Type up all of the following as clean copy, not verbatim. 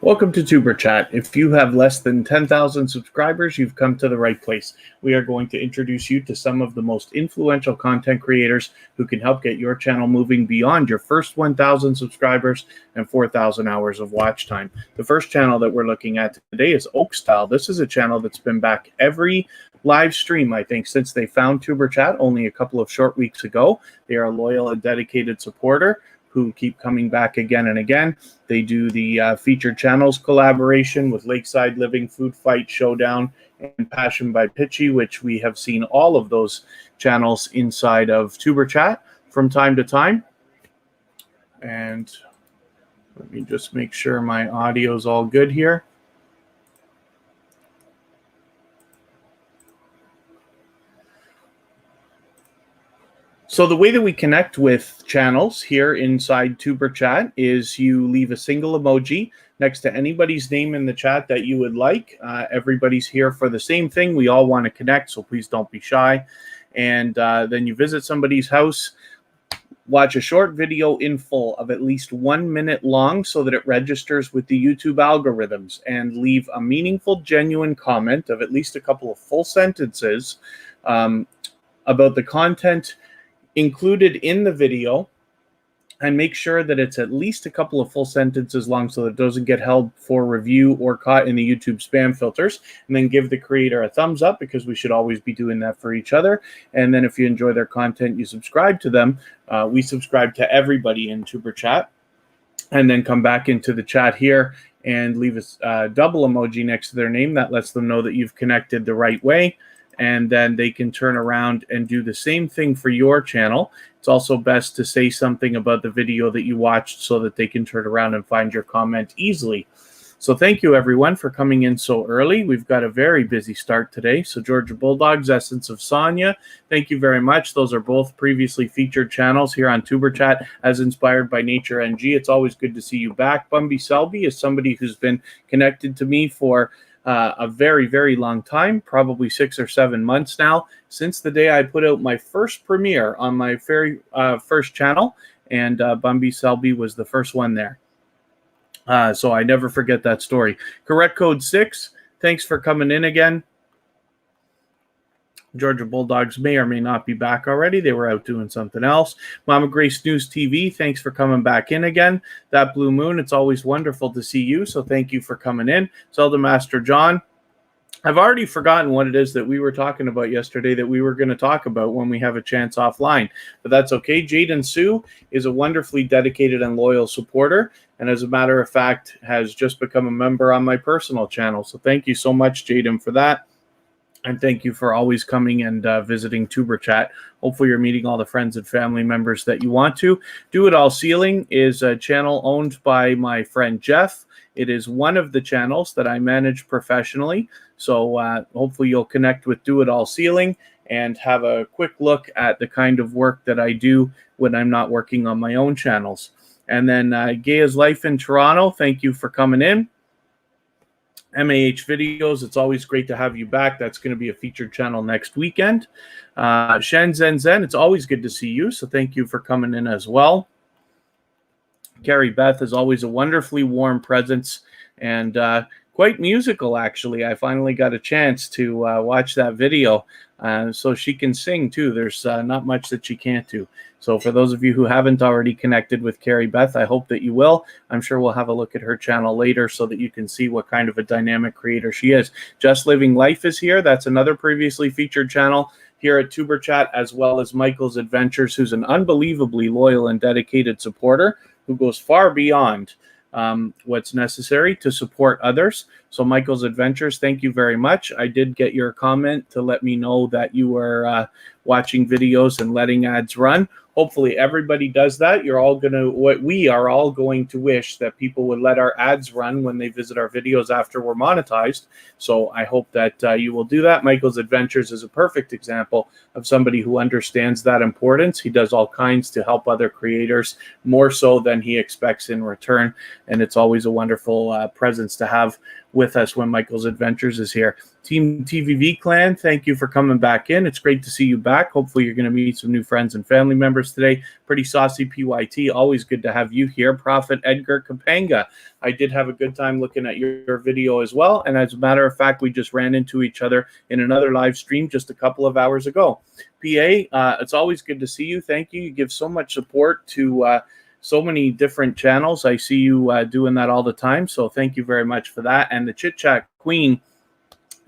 Welcome to tuberchat. If you have less than 10,000 subscribers, you've come to the right place. We are going to introduce you to some of the most influential content creators who can help get your channel moving beyond your first 1,000 subscribers and 4,000 hours of watch time. The first channel that we're looking at today is Oakstyle. This is a channel that's been back every live stream, I think, since they found tuberchat only a couple of short weeks ago. They are a loyal and dedicated supporter who keep coming back again and again. They do the featured channels collaboration with Lakeside Living, Food Fight Showdown, and Passion by Pitchy, which we have seen all of those channels inside of tuberchat from time to time. And let me just make sure my audio is all good here. So the way that we connect with channels here inside tuberchat is you leave a single emoji next to anybody's name in the chat that you would like. Everybody's here for the same thing. We all want to connect, so please don't be shy. And then you visit somebody's house, watch a short video in full of at least 1 minute long so that it registers with the YouTube algorithms, and leave a meaningful, genuine comment of at least a couple of full sentences about the content included in the video, and make sure that it's at least a couple of full sentences long so that it doesn't get held for review or caught in the YouTube spam filters. And then give the creator a thumbs up, because we should always be doing that for each other. And then if you enjoy their content, you subscribe to them. We subscribe to everybody in tuberchat. And then come back into the chat here and leave a double emoji next to their name. That lets them know that you've connected the right way. And then they can turn around and do the same thing for your channel. It's also best to say something about the video that you watched so that they can turn around and find your comment easily. So thank you, everyone, for coming in so early. We've got a very busy start today. So Georgia Bulldogs, Essence of Sonia, thank you very much. Those are both previously featured channels here on tuberchat, as inspired by Nature NG. It's always good to see you back. Bumby Selby is somebody who's been connected to me for a very, very long time, probably 6 or 7 months now, since the day I put out my first premiere on my very first channel, and Bumby Selby was the first one there. So I never forget that story. Correct Code 6, thanks for coming in again. Georgia Bulldogs may or may not be back already. They were out doing something else. Mama Grace News TV, thanks for coming back in again. That Blue Moon, it's always wonderful to see you, so thank you for coming in. Zelda Master John, I've already forgotten what it is that we were talking about yesterday that we were going to talk about when we have a chance offline, but that's okay. Jaden Sue is a wonderfully dedicated and loyal supporter, and as a matter of fact, has just become a member on my personal channel. So thank you so much, Jaden, for that. And thank you for always coming and visiting tuberchat. Hopefully you're meeting all the friends and family members that you want to. Do It All Ceiling is a channel owned by my friend Jeff. It is one of the channels that I manage professionally. So hopefully you'll connect with Do It All Ceiling and have a quick look at the kind of work that I do when I'm not working on my own channels. And then Gaya's Life in Toronto, thank you for coming in. MAH Videos, it's always great to have you back. That's going to be a featured channel next weekend. Shen Zen Zen, it's always good to see you, so thank you for coming in as well. Carrie Beth is always a wonderfully warm presence, and quite musical, actually. I finally got a chance to watch that video, so she can sing too. There's not much that she can't do. So for those of you who haven't already connected with Carrie Beth, I hope that you will. I'm sure we'll have a look at her channel later so that you can see what kind of a dynamic creator she is. Just Living Life is here. That's another previously featured channel here at tuberchat, as well as Michael's Adventures, who's an unbelievably loyal and dedicated supporter who goes far beyond what's necessary to support others. So Michael's Adventures, thank you very much. I did get your comment to let me know that you were watching videos and letting ads run. Hopefully everybody does that. We are all going to wish that people would let our ads run when they visit our videos after we're monetized. So I hope that you will do that. Michael's Adventures is a perfect example of somebody who understands that importance. He does all kinds to help other creators, more so than he expects in return. And it's always a wonderful presence to have with us when Michael's Adventures is here. Team TVV Clan, thank you for coming back in. It's great to see you back. Hopefully you're going to meet some new friends and family members today. Pretty Saucy PYT, always good to have you here. Prophet Edgar Kapanga, I did have a good time looking at your video as well. And as a matter of fact, we just ran into each other in another live stream just a couple of hours ago. PA, it's always good to see you. Thank you. You give so much support to so many different channels. I see you doing that all the time. So thank you very much for that. And the Chit Chat Queen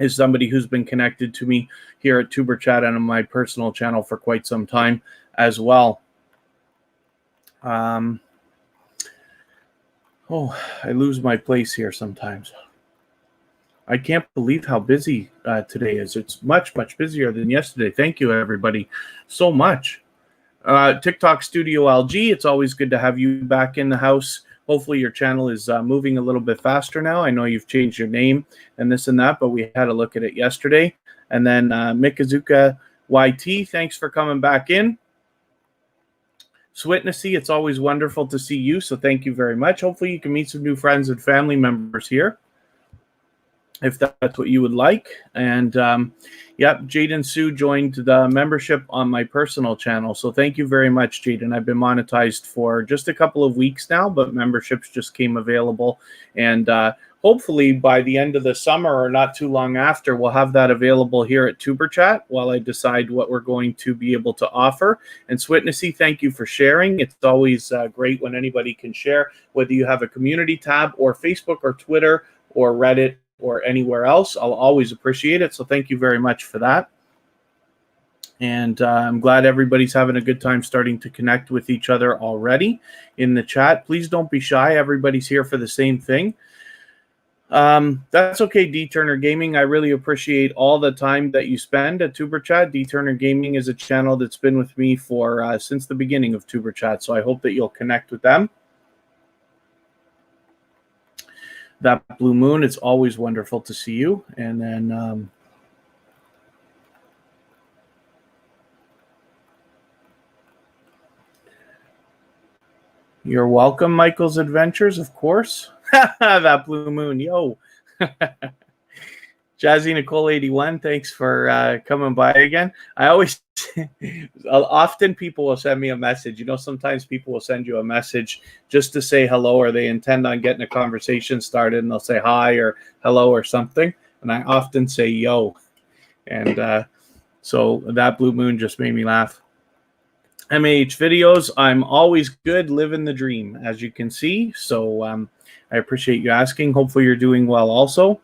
is somebody who's been connected to me here at TuberChat and on my personal channel for quite some time as well. Oh, I lose my place here sometimes. I can't believe how busy today is. It's much, much busier than yesterday. Thank you, everybody, so much. TikTok Studio LG, it's always good to have you back in the house. Hopefully your channel is moving a little bit faster now. I know you've changed your name and this and that, but we had a look at it yesterday. And then Mikazuka YT, thanks for coming back in. Switnessy, it's always wonderful to see you, so thank you very much. Hopefully you can meet some new friends and family members here, if that's what you would like. And yep, Jaden Sue joined the membership on my personal channel. So thank you very much, Jaden. I've been monetized for just a couple of weeks now, but memberships just came available. And hopefully by the end of the summer or not too long after, we'll have that available here at TuberChat while I decide what we're going to be able to offer. And Switnessy, thank you for sharing. It's always great when anybody can share, whether you have a community tab or Facebook or Twitter or Reddit or anywhere else. I'll always appreciate it. So thank you very much for that. And I'm glad everybody's having a good time starting to connect with each other already in the chat. Please don't be shy. Everybody's here for the same thing. That's okay, D Turner Gaming. I really appreciate all the time that you spend at TuberChat. D Turner Gaming is a channel that's been with me for since the beginning of TuberChat. So I hope that you'll connect with them. That Blue Moon, it's always wonderful to see you. And then you're welcome, Michael's Adventures, of course. That Blue Moon, yo. Jazzy Nicole 81, thanks for coming by again. I always often people will send me a message. You know, sometimes people will send you a message just to say hello, or they intend on getting a conversation started, and they'll say hi or hello or something. And I often say yo. And so that Blue Moon just made me laugh. MAH videos, I'm always good, living the dream, as you can see. So I appreciate you asking. Hopefully you're doing well also.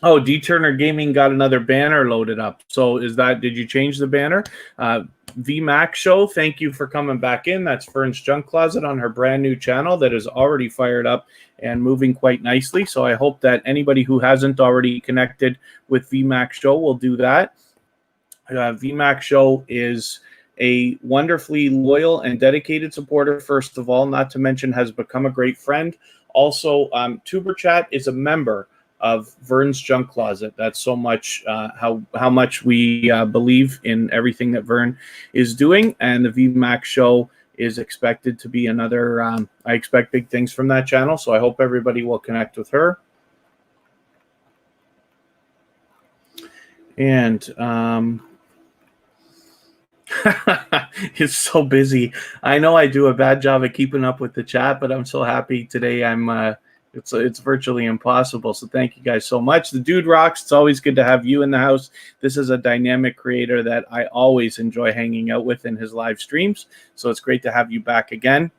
Oh, D Turner Gaming got another banner loaded up. So did you change the banner? VMAX Show, thank you for coming back in. That's Fern's Junk Closet on her brand new channel that is already fired up and moving quite nicely. So I hope that anybody who hasn't already connected with VMAX Show will do that. VMAX Show is a wonderfully loyal and dedicated supporter, first of all, not to mention has become a great friend. Also, TuberChat is a member of Vern's Junk Closet. That's so much how much we believe in everything that Vern is doing, and the VMAX Show is expected to be another. I expect big things from that channel, so I hope everybody will connect with her. And it's so busy. I know I do a bad job of keeping up with the chat, but I'm so happy today. It's virtually impossible. So thank you guys so much. The Dude rocks. It's always good to have you in the house. This is a dynamic creator that I always enjoy hanging out with in his live streams. So it's great to have you back again.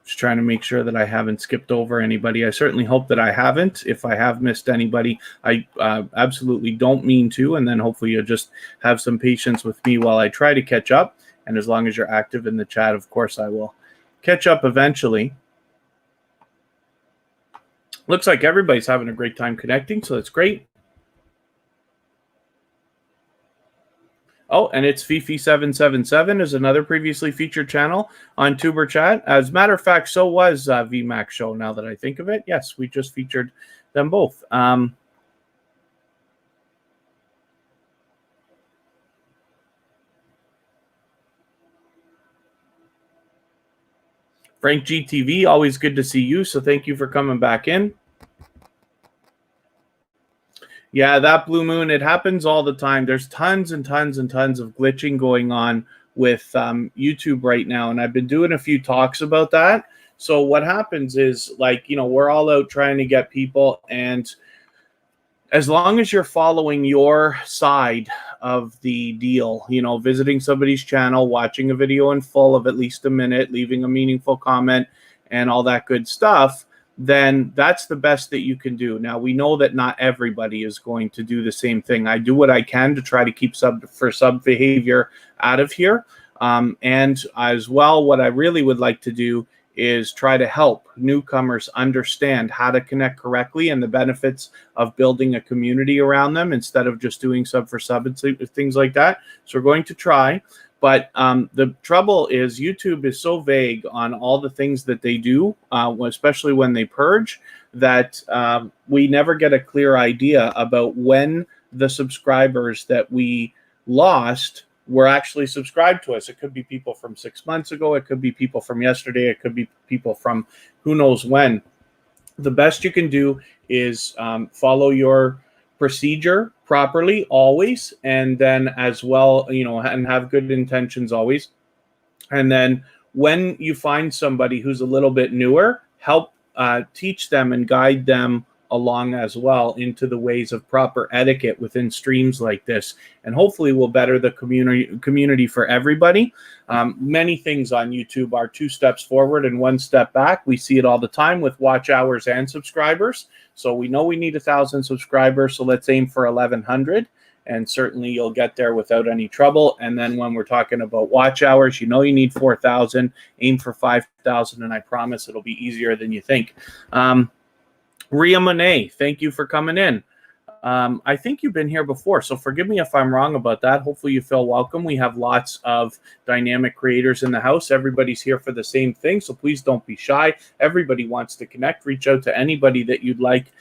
Just trying to make sure that I haven't skipped over anybody. I certainly hope that I haven't. If I have missed anybody, I absolutely don't mean to. And then hopefully you'll just have some patience with me while I try to catch up. And as long as you're active in the chat, of course, I will catch up eventually. Looks like everybody's having a great time connecting, so that's great. Oh, and it's Fifi777 is another previously featured channel on TuberChat. As a matter of fact, so was VMAX Show, now that I think of it. Yes, we just featured them both. Frank GTV, always good to see you. So thank you for coming back in. Yeah, that blue moon, it happens all the time. There's tons and tons and tons of glitching going on with YouTube right now. And I've been doing a few talks about that. So what happens is, like, you know, we're all out trying to get people, and as long as you're following your side of the deal, you know, visiting somebody's channel, watching a video in full of at least a minute, leaving a meaningful comment and all that good stuff, then that's the best that you can do. Now, we know that not everybody is going to do the same thing. I do what I can to try to keep sub behavior out of here. And as well, what I really would like to do is try to help newcomers understand how to connect correctly and the benefits of building a community around them instead of just doing sub for sub and things like that. So we're going to try. But the trouble is YouTube is so vague on all the things that they do, especially when they purge, that we never get a clear idea about when the subscribers that we lost were actually subscribed to us. It could be people from 6 months ago. It could be people from yesterday. It could be people from who knows when. The best you can do is follow your procedure properly always, and then as well, you know, and have good intentions always. And then when you find somebody who's a little bit newer, help teach them and guide them along as well into the ways of proper etiquette within streams like this, and hopefully will better the community for everybody. Many things on YouTube are 2 steps forward and 1 step back. We see it all the time with watch hours and subscribers. So we know we need 1,000 subscribers, so let's aim for 1,100. And certainly you'll get there without any trouble. And then when we're talking about watch hours, you know you need 4,000, aim for 5,000, and I promise it'll be easier than you think. Ria Monet, thank you for coming in. I think you've been here before, so forgive me if I'm wrong about that. Hopefully you feel welcome. We have lots of dynamic creators in the house. Everybody's here for the same thing, so please don't be shy. Everybody wants to connect. Reach out to anybody that you'd like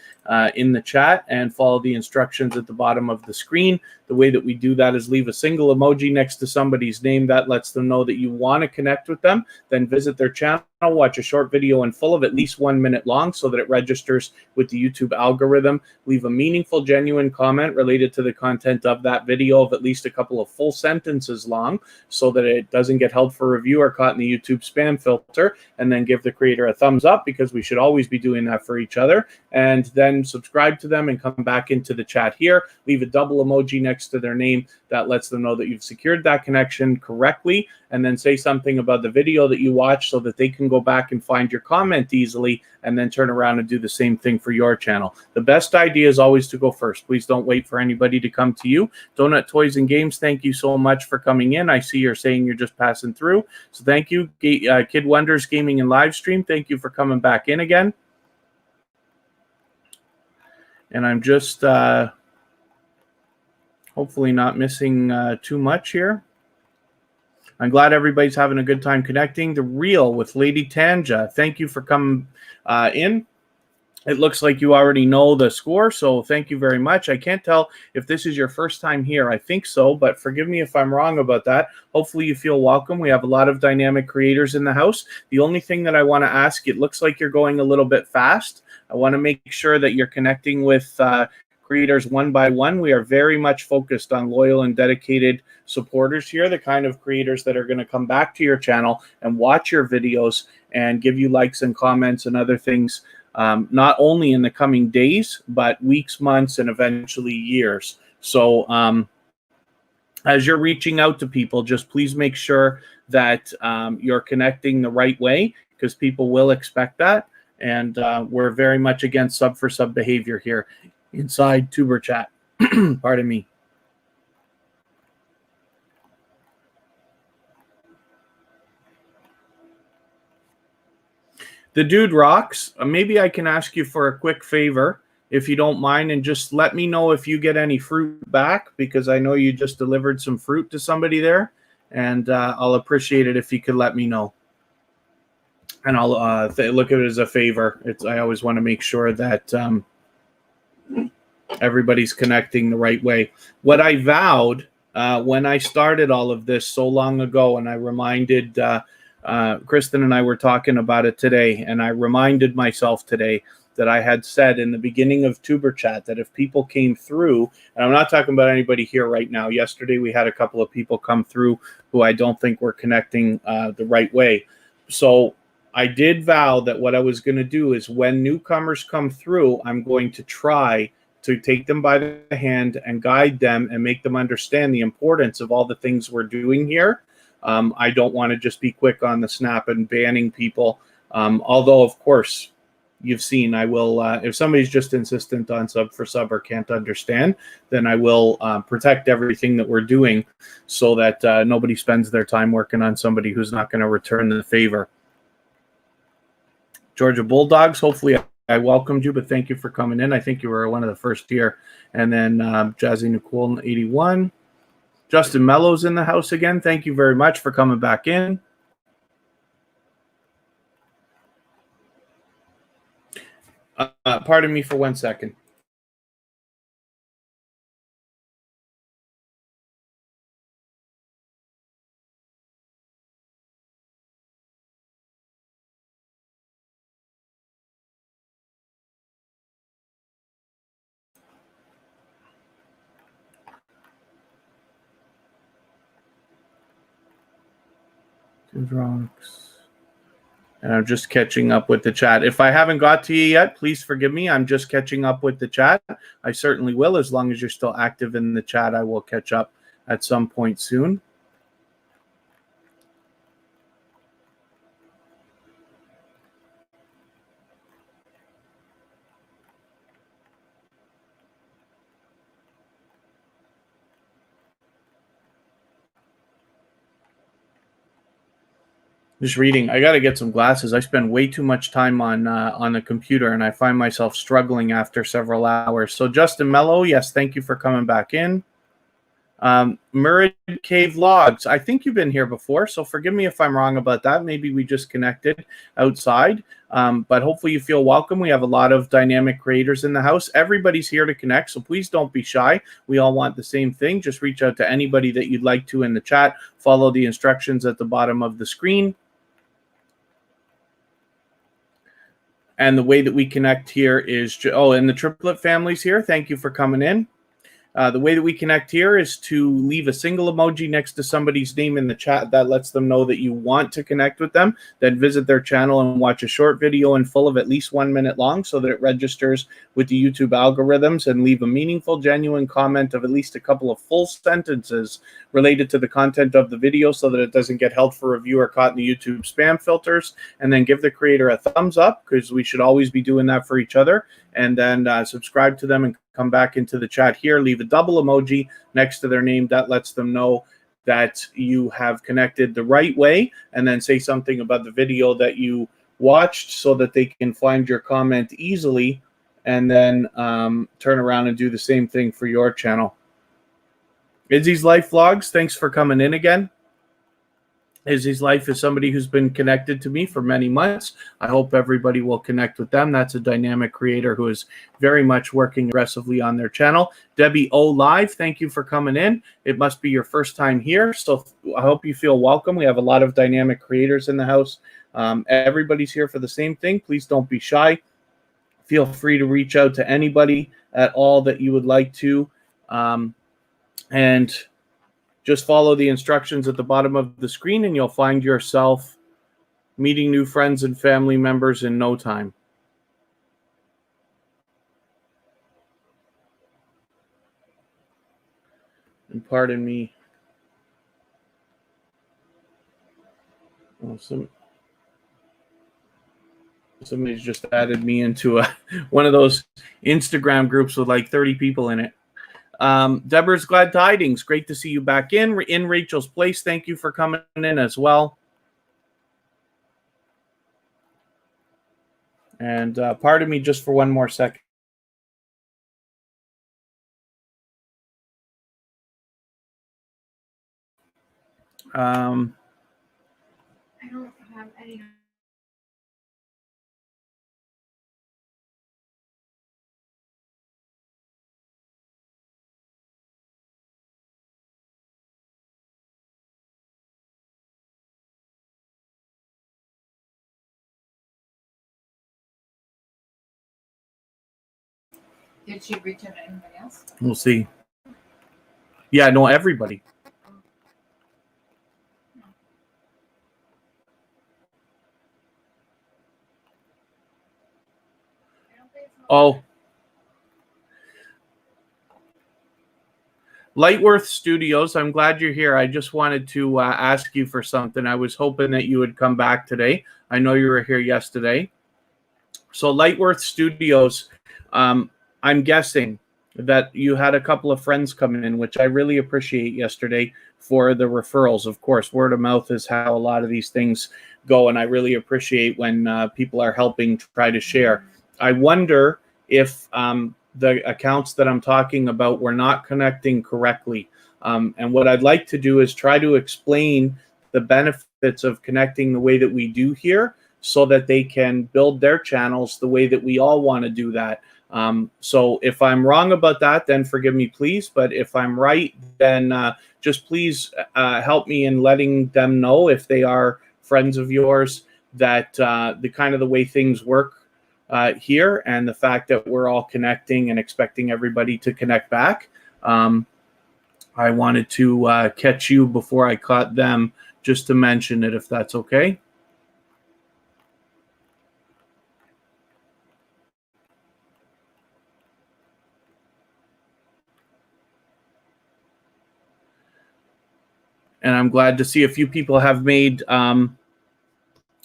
in the chat and follow the instructions at the bottom of the screen. The way that we do that is leave a single emoji next to somebody's name. That lets them know that you want to connect with them. Then visit their channel, watch a short video in full of at least 1 minute long so that it registers with the YouTube algorithm. Leave a meaningful, genuine comment related to the content of that video of at least a couple of full sentences long so that it doesn't get held for review or caught in the YouTube spam filter. And then give the creator a thumbs up, because we should always be doing that for each other. And then subscribe to them and come back into the chat here. Leave a double emoji next to their name. That lets them know that you've secured that connection correctly. And then say something about the video that you watched so that they can go back and find your comment easily, and then turn around and do the same thing for your channel. The best idea is always to go first. Please don't wait for anybody to come to you. Donut Toys and Games, thank you so much for coming in. I see you're saying you're just passing through. So thank you. Kid Wonders Gaming and Live Stream, thank you for coming back in again. And I'm just hopefully not missing too much here. I'm glad everybody's having a good time connecting. The Real with Lady Tanja, thank you for coming in. It looks like you already know the score, so thank you very much. I can't tell if this is your first time here. I think so, but forgive me if I'm wrong about that. Hopefully you feel welcome. We have a lot of dynamic creators in the house. The only thing that I want to ask, it looks like you're going a little bit fast. I want to make sure that you're connecting with creators one by one. We are very much focused on loyal and dedicated supporters here, the kind of creators that are going to come back to your channel and watch your videos and give you likes and comments and other things, not only in the coming days, but weeks, months, and eventually years. So as you're reaching out to people, just please make sure that you're connecting the right way, because people will expect that. And we're very much against sub for sub behavior here inside TuberChat. Pardon me. The dude rocks. Maybe I can ask you for a quick favor, if you don't mind, and just let me know if you get any fruit back, because I know you just delivered some fruit to somebody there, and I'll appreciate it if you could let me know. And I'll look at it as a favor. I always want to make sure that everybody's connecting the right way. What I vowed when I started all of this so long ago, and I reminded Kristen and I were talking about it today, and I reminded myself today that I had said in the beginning of tuberchat that if people came through, and I'm not talking about anybody here right now. Yesterday we had a couple of people come through who I don't think were connecting the right way. So I did vow that what I was going to do is when newcomers come through, I'm going to try to take them by the hand and guide them and make them understand the importance of all the things we're doing here. I don't want to just be quick on the snap and banning people. Although, of course, you've seen I will, if somebody's just insistent on sub for sub or can't understand, then I will protect everything that we're doing so that nobody spends their time working on somebody who's not going to return the favor. Georgia Bulldogs, hopefully I welcomed you, but thank you for coming in. I think you were one of the first here. And then Jazzy Nicole 81. Justin Mello's in the house again. Thank you very much for coming back in. Pardon me for 1 second. And I'm just catching up with the chat. If I haven't got to you yet, please forgive me. I'm just catching up with the chat. I certainly will. As long as you're still active in the chat, I will catch up at some point soon. Just reading. I got to get some glasses. I spend way too much time on the computer, and I find myself struggling after several hours. So, Justin Mello, yes, thank you for coming back in. Murray Cave Logs. I think you've been here before, so forgive me if I'm wrong about that. Maybe we just connected outside, but hopefully you feel welcome. We have a lot of dynamic creators in the house. Everybody's here to connect, so please don't be shy. We all want the same thing. Just reach out to anybody that you'd like to in the chat. Follow the instructions at the bottom of the screen. And the way that we connect here is, and the triplet family's here. Thank you for coming in. The way that we connect here is to leave a single emoji next to somebody's name in the chat. That lets them know that you want to connect with them. Then visit their channel and watch a short video in full of at least 1 minute long so that it registers with the YouTube algorithms, and leave a meaningful, genuine comment of at least a couple of full sentences related to the content of the video so that it doesn't get held for review or caught in the YouTube spam filters. And then give the creator a thumbs up, because we should always be doing that for each other. And then subscribe to them and come back into the chat here. Leave a double emoji next to their name. That lets them know that you have connected the right way. And then say something about the video that you watched so that they can find your comment easily, and then turn around and do the same thing for your channel. Izzy's Life Vlogs, thanks for coming in again. Izzy's Life is somebody who's been connected to me for many months. I hope everybody will connect with them. That's a dynamic creator who is very much working aggressively on their channel. Debbie O Live, thank you for coming in. It must be your first time here, so I hope you feel welcome. We have a lot of dynamic creators in the house. Everybody's here for the same thing. Please don't be shy. Feel free to reach out to anybody at all that you would like to. And just follow the instructions at the bottom of the screen, and you'll find yourself meeting new friends and family members in no time. And pardon me. Oh, somebody's just added me into one of those Instagram groups with like 30 people in it. Deborah's Glad Tidings. Great to see you back in Rachel's Place. Thank you for coming in as well. And pardon me just for one more second. I don't have any Did she reach out to anybody else? We'll see. Yeah, no, everybody. Oh. Lightworth Studios, I'm glad you're here. I just wanted to ask you for something. I was hoping that you would come back today. I know you were here yesterday. So Lightworth Studios, I'm guessing that you had a couple of friends coming in, which I really appreciate yesterday for the referrals. Of course, word of mouth is how a lot of these things go, and I really appreciate when people are helping try to share. I wonder if the accounts that I'm talking about were not connecting correctly. And what I'd like to do is try to explain the benefits of connecting the way that we do here so that they can build their channels the way that we all want to do that. So if I'm wrong about that, then forgive me, please. But if I'm right, then just please help me in letting them know, if they are friends of yours, that the kind of the way things work here, and the fact that we're all connecting and expecting everybody to connect back. I wanted to catch you before I caught them, just to mention it, if that's okay. And I'm glad to see a few people have made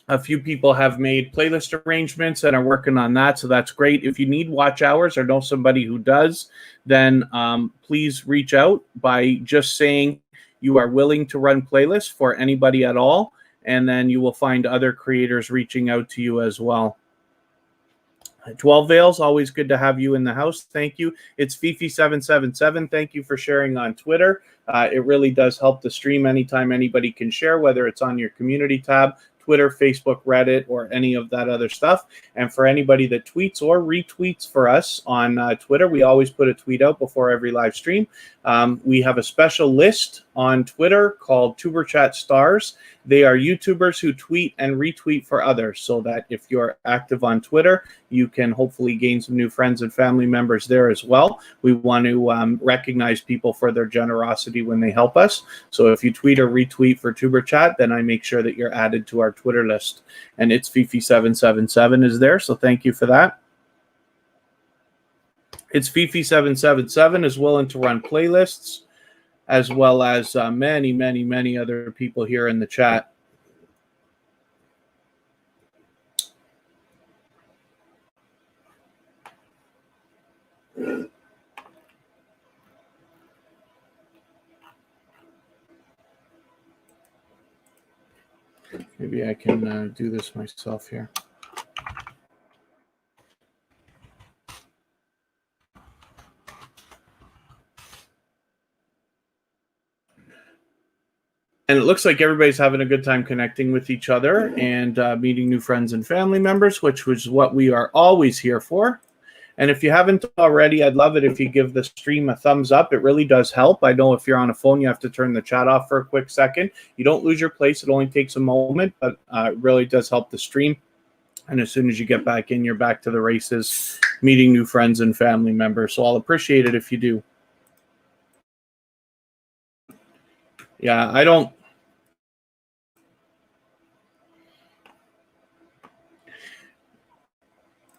playlist arrangements and are working on that, so that's great. If you need watch hours or know somebody who does, then please reach out by just saying you are willing to run playlists for anybody at all, and then you will find other creators reaching out to you as well. 12 Veils, always good to have you in the house. Thank you. It's Fifi777. Thank you for sharing on Twitter. It really does help the stream anytime anybody can share, whether it's on your community tab, Twitter, Facebook, Reddit, or any of that other stuff. And for anybody that tweets or retweets for us on Twitter, we always put a tweet out before every live stream. We have a special list on Twitter called tuberchat stars. They are YouTubers who tweet and retweet for others, so that if you're active on Twitter, you can hopefully gain some new friends and family members there as well. We want to recognize people for their generosity when they help us. So if you tweet or retweet for tuberchat, then I make sure that you're added to our Twitter list. And it's Fifi777 is there, so thank you for that. It's Fifi777 is willing to run playlists, as well as many, many, many other people here in the chat. Maybe I can do this myself here. And it looks like everybody's having a good time connecting with each other and meeting new friends and family members, which was what we are always here for. And if you haven't already, I'd love it if you give the stream a thumbs up. It really does help. I know if you're on a phone, you have to turn the chat off for a quick second. You don't lose your place. It only takes a moment, but it really does help the stream. And as soon as you get back in, you're back to the races, meeting new friends and family members. So I'll appreciate it if you do. Yeah, I don't.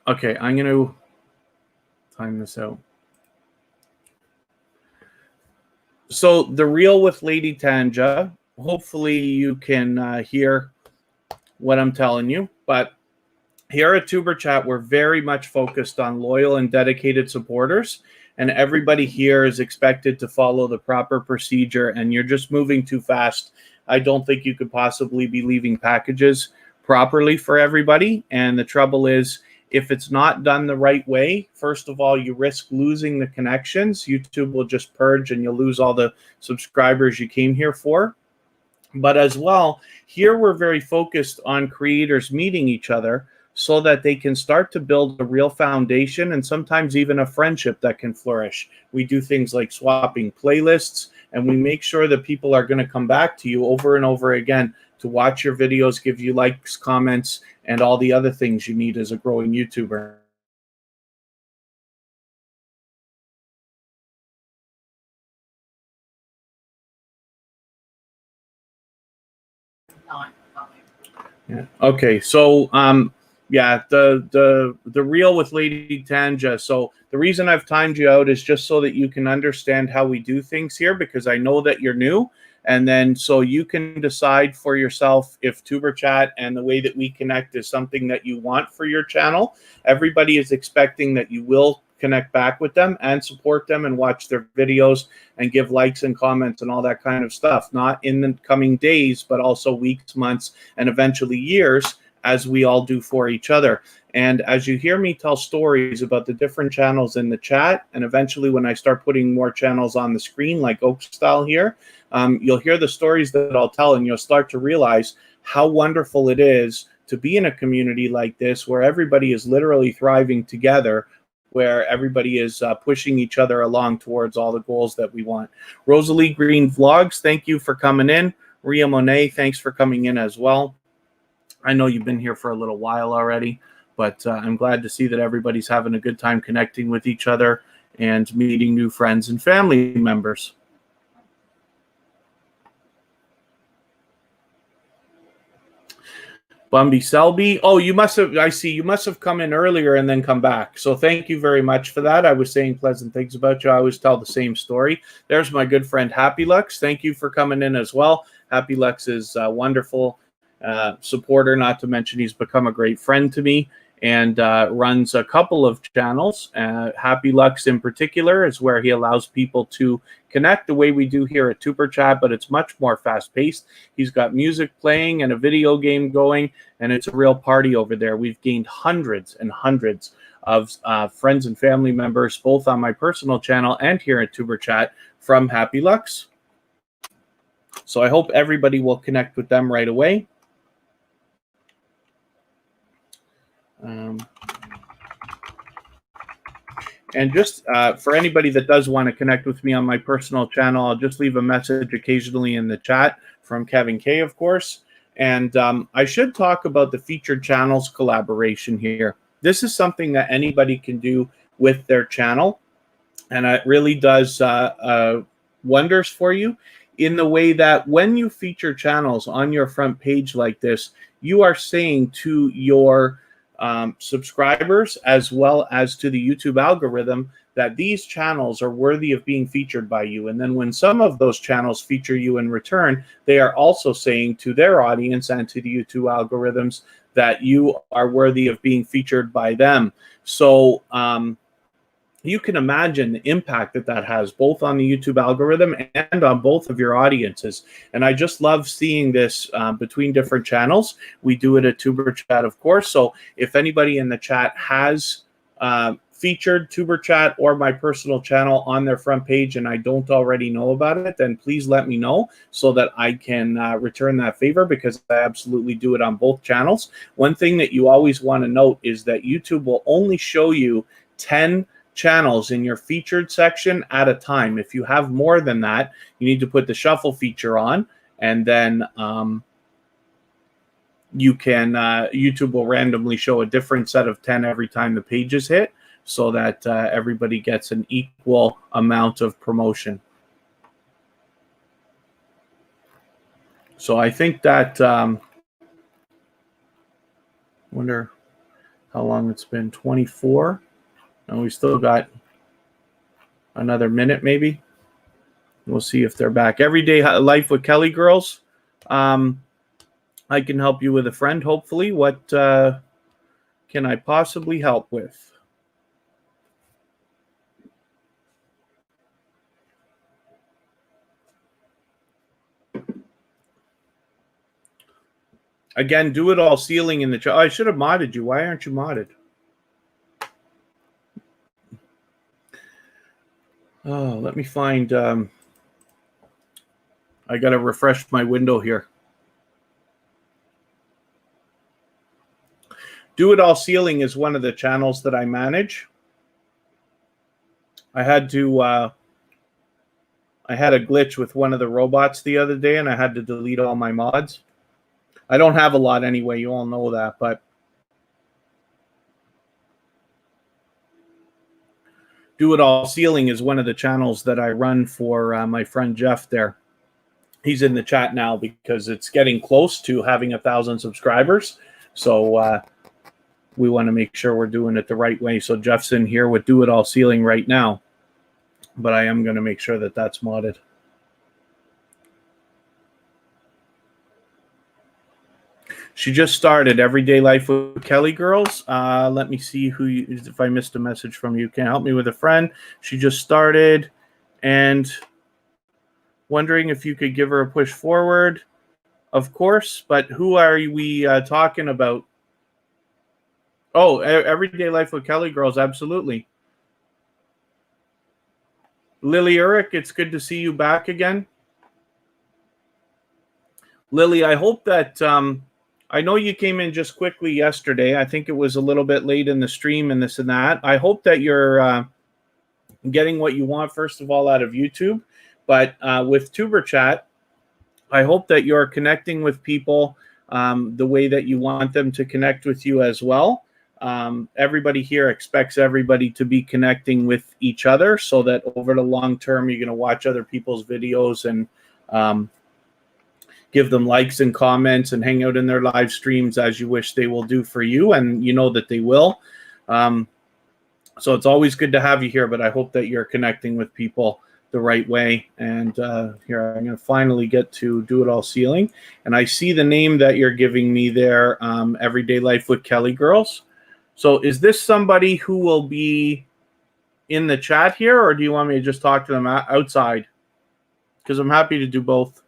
Okay, I'm going to time this out. So the reel with Lady Tanja, hopefully you can hear what I'm telling you. But here at TuberChat, we're very much focused on loyal and dedicated supporters. And everybody here is expected to follow the proper procedure. And you're just moving too fast. I don't think you could possibly be leaving packages properly for everybody. And the trouble is, if it's not done the right way, first of all, you risk losing the connections. YouTube will just purge and you'll lose all the subscribers you came here for. But as well, here we're very focused on creators meeting each other so that they can start to build a real foundation and sometimes even a friendship that can flourish. We do things like swapping playlists, and we make sure that people are going to come back to you over and over again to watch your videos, give you likes, comments, and all the other things you need as a growing YouTuber. Yeah. Okay. So, yeah, the reel with Lady Tanja. So the reason I've timed you out is just so that you can understand how we do things here, because I know that you're new, and then so you can decide for yourself if tuberchat and the way that we connect is something that you want for your channel. Everybody is expecting that you will connect back with them and support them and watch their videos and give likes and comments and all that kind of stuff, not in the coming days, but also weeks, months, and eventually years, as we all do for each other. And as you hear me tell stories about the different channels in the chat, and eventually when I start putting more channels on the screen, like Oak Style here, you'll hear the stories that I'll tell, and you'll start to realize how wonderful it is to be in a community like this, where everybody is literally thriving together, where everybody is pushing each other along towards all the goals that we want. Rosalie Green Vlogs, thank you for coming in. Ria Monet, thanks for coming in as well. I know you've been here for a little while already, but I'm glad to see that everybody's having a good time connecting with each other and meeting new friends and family members. Bumby Selby. Oh, you must have, I see, you must have come in earlier and then come back. So thank you very much for that. I was saying pleasant things about you. I always tell the same story. There's my good friend Happy Lux. Thank you for coming in as well. Happy Lux is a wonderful supporter, not to mention he's become a great friend to me, and runs a couple of channels. Happy Lux in particular is where he allows people to connect the way we do here at tuberchat, but it's much more fast-paced. He's got music playing and a video game going, and it's a real party over there. We've gained hundreds and hundreds of friends and family members, both on my personal channel and here at tuberchat, from Happy Lux. So I hope everybody will connect with them right away. And just for anybody that does want to connect with me on my personal channel, I'll just leave a message occasionally in the chat from Kevin K, of course. And I should talk about the featured channels collaboration here. This is something that anybody can do with their channel, and it really does wonders for you, in the way that when you feature channels on your front page like this, you are saying to your subscribers, as well as to the YouTube algorithm, that these channels are worthy of being featured by you. And then when some of those channels feature you in return, they are also saying to their audience and to the YouTube algorithms that you are worthy of being featured by them. So you can imagine the impact that that has, both on the YouTube algorithm and on both of your audiences. And I just love seeing this between different channels. We do it at tuberchat, of course. So if anybody in the chat has featured tuberchat or my personal channel on their front page and I don't already know about it, then please let me know so that I can return that favor, because I absolutely do it on both channels. One thing that you always want to note is that YouTube will only show you 10 channels in your featured section at a time. If you have more than that, you need to put the shuffle feature on, and then you can YouTube will randomly show a different set of 10 every time the page is hit, so that everybody gets an equal amount of promotion. So I think that wonder how long it's been. 24. And we still got another minute, maybe. We'll see if they're back. Everyday Life with Kelly girls. I can help you with a friend, hopefully. What can I possibly help with? Again, do it all ceiling in the chat. Oh, I should have modded you. Why aren't you modded? Oh, let me find. I got to refresh my window here. Do It All Ceiling is one of the channels that I manage. I had to. I had a glitch with one of the robots the other day, and I had to delete all my mods. I don't have a lot anyway. You all know that, but Do It All Ceiling is one of the channels that I run for my friend Jeff there. he's in the chat now because it's getting close to having 1,000 subscribers. So we want to make sure we're doing it the right way. So Jeff's in here with Do It All Sealing right now, but I am going to make sure that that's modded. She just started Everyday Life with Kelly Girls. Let me see if I missed a message from you. Can help me with a friend. She just started and wondering if you could give her a push forward. Of course, but who are we talking about? Oh, Everyday Life with Kelly Girls, absolutely. Lily Urich, it's good to see you back again. Lily, I hope that I know you came in just quickly yesterday. I think it was a little bit late in the stream and this and that. I hope that you're getting what you want, first of all, out of YouTube. But with tuberchat, I hope that you're connecting with people the way that you want them to connect with you as well. Everybody here expects everybody to be connecting with each other so that over the long term, you're going to watch other people's videos and give them likes and comments and hang out in their live streams as you wish they will do for you. And you know that they will. So it's always good to have you here, but I hope that you're connecting with people the right way. And here, I'm going to finally get to Do It All Sealing. And I see the name that you're giving me there, Everyday Life with Kelly Girls. So is this somebody who will be in the chat here, or do you want me to just talk to them outside? Because I'm happy to do both.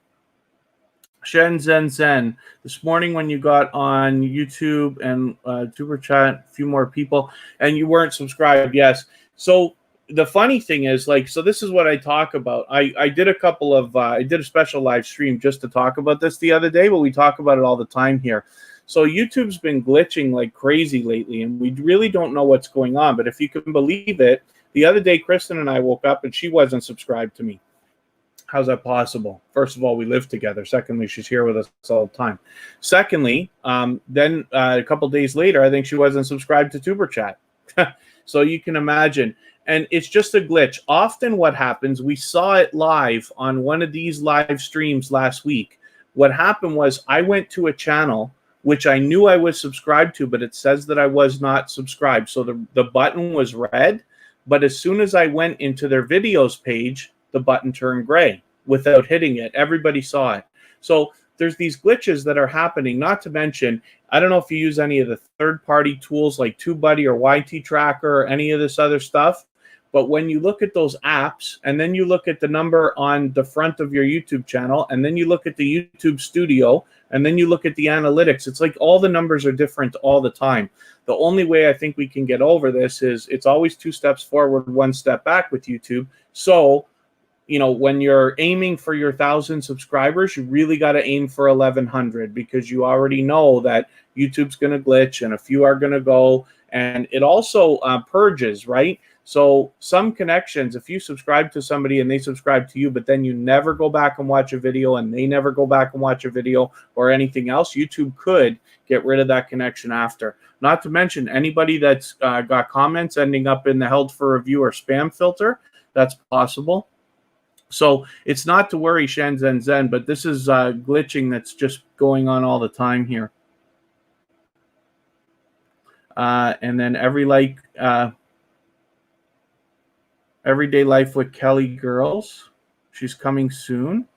Shen Zen Zen, this morning when you got on YouTube and tuberchat, a few more people, and you weren't subscribed, yes. So the funny thing is, like, so this is what I talk about. I did a couple of, I did a special live stream just to talk about this the other day, but we talk about it all the time here. So YouTube's been glitching like crazy lately, and we really don't know what's going on. But if you can believe it, the other day, Kristen and I woke up and she wasn't subscribed to me. How's that possible? First of all, we live together. Secondly, she's here with us all the time. Secondly, then a couple days later, I think she wasn't subscribed to tuberchat. So you can imagine. And it's just a glitch. Often what happens, we saw it live on one of these live streams last week. What happened was I went to a channel which I knew I was subscribed to, but it says that I was not subscribed. So the button was red, but as soon as I went into their videos page, the button turned gray without hitting it. Everybody saw it. So there's these glitches that are happening, not to mention, I don't know if you use any of the third-party tools like TubeBuddy or YT Tracker or any of this other stuff, but when you look at those apps and then you look at the number on the front of your YouTube channel and then you look at the YouTube studio and then you look at the analytics, it's like all the numbers are different all the time. The only way I think we can get over this is it's always 2 steps forward, 1 step back with YouTube. So, you know, when you're aiming for your 1,000 subscribers, you really got to aim for 1,100 because you already know that YouTube's going to glitch and a few are going to go. And it also purges, right? So some connections, if you subscribe to somebody and they subscribe to you, but then you never go back and watch a video and they never go back and watch a video or anything else, YouTube could get rid of that connection after. Not to mention anybody that's got comments ending up in the held for review or spam filter, that's possible. So it's not to worry, Shen Zen Zen, but this is glitching that's just going on all the time here. And then Everyday Life with Kelly Girls. She's coming soon.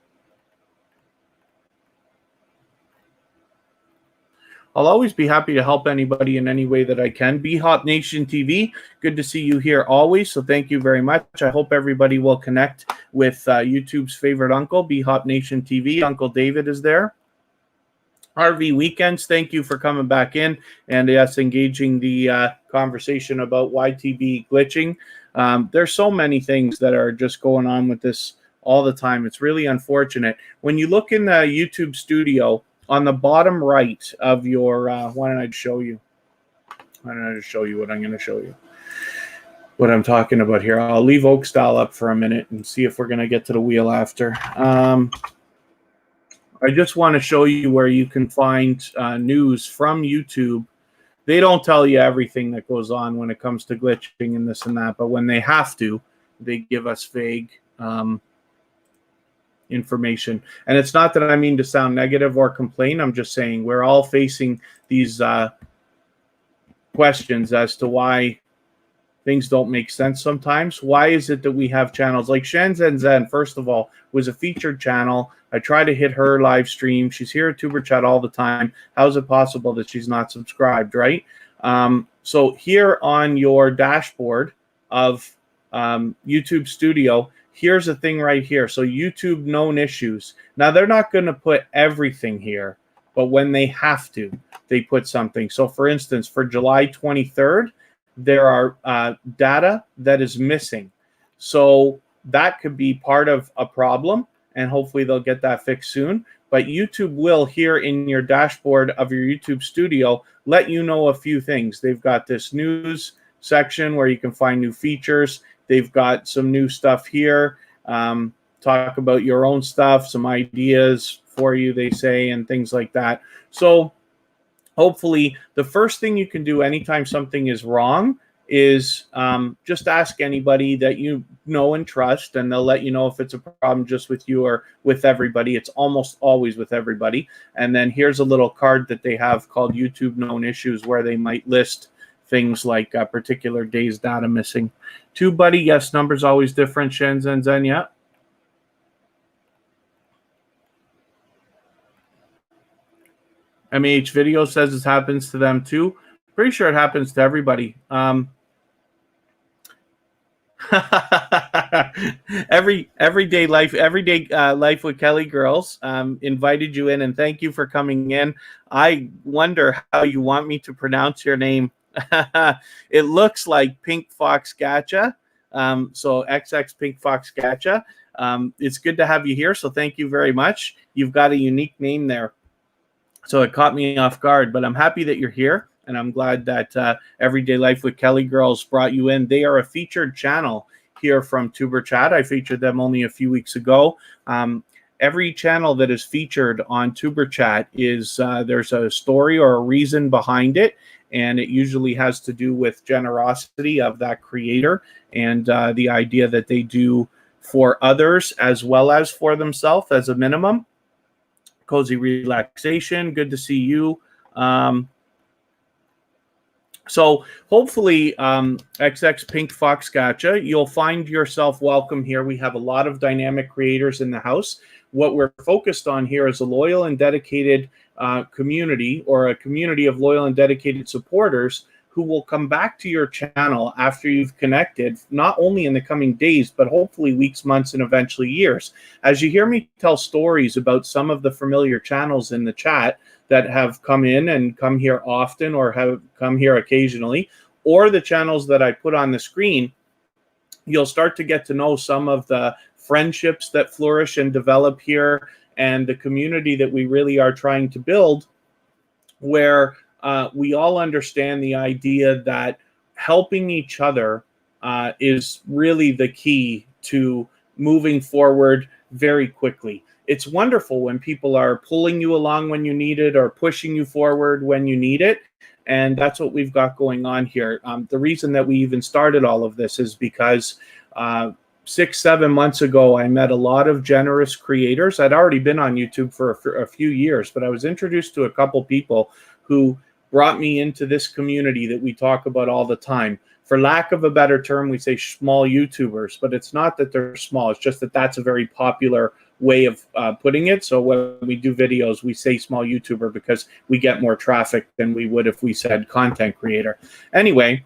I'll always be happy to help anybody in any way that I can. B-Hop Nation TV, good to see you here always, so thank you very much. I hope everybody will connect with YouTube's favorite uncle, B-Hop Nation TV. Uncle David is there. RV Weekends, thank you for coming back in and yes, engaging the conversation about YTB glitching. There's so many things that are just going on with this all the time. It's really unfortunate. When you look in the YouTube studio, on the bottom right of your, why don't I show you? Why don't I just show you what I'm going to show you? What I'm talking about here. I'll leave Oak Style up for a minute and see if we're going to get to the wheel after. I just want to show you where you can find news from YouTube. They don't tell you everything that goes on when it comes to glitching and this and that, but when they have to, they give us vague information. And it's not that I mean to sound negative or complain. I'm just saying we're all facing these questions as to why things don't make sense sometimes. Why is it that we have channels like Shenzhen Zen, first of all, was a featured channel. I try to hit her live stream. She's here at TuberChat all the time. How is it possible that she's not subscribed, right? So here on your dashboard of YouTube Studio, here's a thing right here. So YouTube known issues. Now, they're not going to put everything here, but when they have to, they put something. So for instance, for July 23rd, there are data that is missing. So that could be part of a problem, and hopefully they'll get that fixed soon. But YouTube will, here in your dashboard of your YouTube Studio, let you know a few things. They've got this news section where you can find new features. They've got some new stuff here. Talk about your own stuff, some ideas for you, they say, and things like that. So hopefully, the first thing you can do anytime something is wrong is just ask anybody that you know and trust, and they'll let you know if it's a problem just with you or with everybody. It's almost always with everybody. And then here's a little card that they have called YouTube Known Issues, where they might list things like particular days data missing. TubeBuddy, yes, numbers always different. Shenzhen Zen, yeah. MEH Video says this happens to them too. Pretty sure it happens to everybody. Everyday life with Kelly girls invited you in, and thank you for coming in. I wonder how you want me to pronounce your name. It looks like Pink Fox Gacha. So XX Pink Fox Gacha. It's good to have you here. So thank you very much. You've got a unique name there. So it caught me off guard, but I'm happy that you're here, and I'm glad that Everyday Life with Kelly Girls brought you in. They are a featured channel here from TuberChat. I featured them only a few weeks ago. Every channel that is featured on TuberChat is there's a story or a reason behind it, and it usually has to do with generosity of that creator and the idea that they do for others as well as for themselves as a minimum. Cozy Relaxation, good to see you. So hopefully, XX Pink Fox Gacha, you'll find yourself welcome here. We have a lot of dynamic creators in the house. What we're focused on here is a loyal and dedicated community, or a community of loyal and dedicated supporters who will come back to your channel after you've connected, not only in the coming days, but hopefully weeks, months, and eventually years. As you hear me tell stories about some of the familiar channels in the chat that have come in and come here often or have come here occasionally, or the channels that I put on the screen, you'll start to get to know some of the friendships that flourish and develop here, and the community that we really are trying to build, where we all understand the idea that helping each other is really the key to moving forward very quickly. It's wonderful when people are pulling you along when you need it or pushing you forward when you need it. And that's what we've got going on here. The reason that we even started all of this is because 6-7 months ago, I met a lot of generous creators. I'd already been on YouTube for a few years, but I was introduced to a couple people who brought me into this community that we talk about all the time. For lack of a better term, we say small YouTubers, but it's not that they're small. It's just that that's a very popular way of putting it. So when we do videos, we say small YouTuber because we get more traffic than we would if we said content creator. Anyway,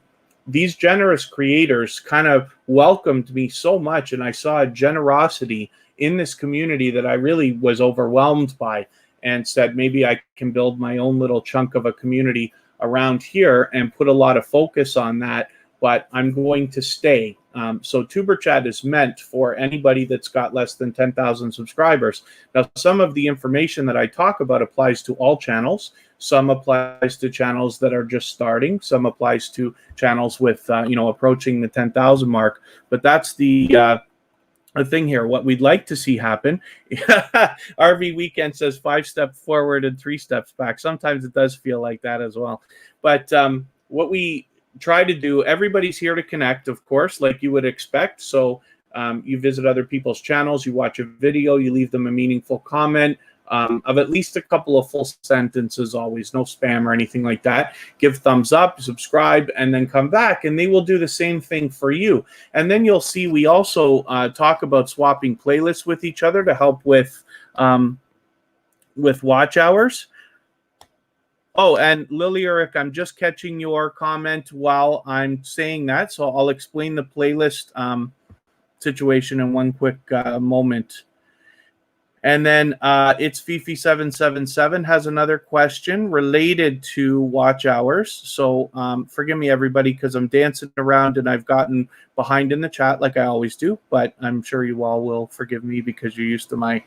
these generous creators kind of welcomed me so much, and I saw a generosity in this community that I really was overwhelmed by, and said maybe I can build my own little chunk of a community around here and put a lot of focus on that, but I'm going to stay. So TuberChat is meant for anybody that's got less than 10,000 subscribers. Now, some of the information that I talk about applies to all channels. Some applies to channels that are just starting. Some applies to channels with, approaching the 10,000 mark. But that's the thing here. What we'd like to see happen. RV Weekend says 5 steps forward and 3 steps back. Sometimes it does feel like that as well. But what we try to do, everybody's here to connect, of course, like you would expect. So You visit other people's channels, you watch a video, you leave them a meaningful comment of at least a couple of full sentences, always, no spam or anything like that. Give thumbs up, subscribe, and then come back, and they will do the same thing for you. And then you'll see we also talk about swapping playlists with each other to help with watch hours. Oh, and Lily Eric, I'm just catching your comment while I'm saying that, so I'll explain the playlist situation in one quick moment. And then it's Fifi777 has another question related to watch hours. So forgive me, everybody, because I'm dancing around and I've gotten behind in the chat like I always do. But I'm sure you all will forgive me because you're used to my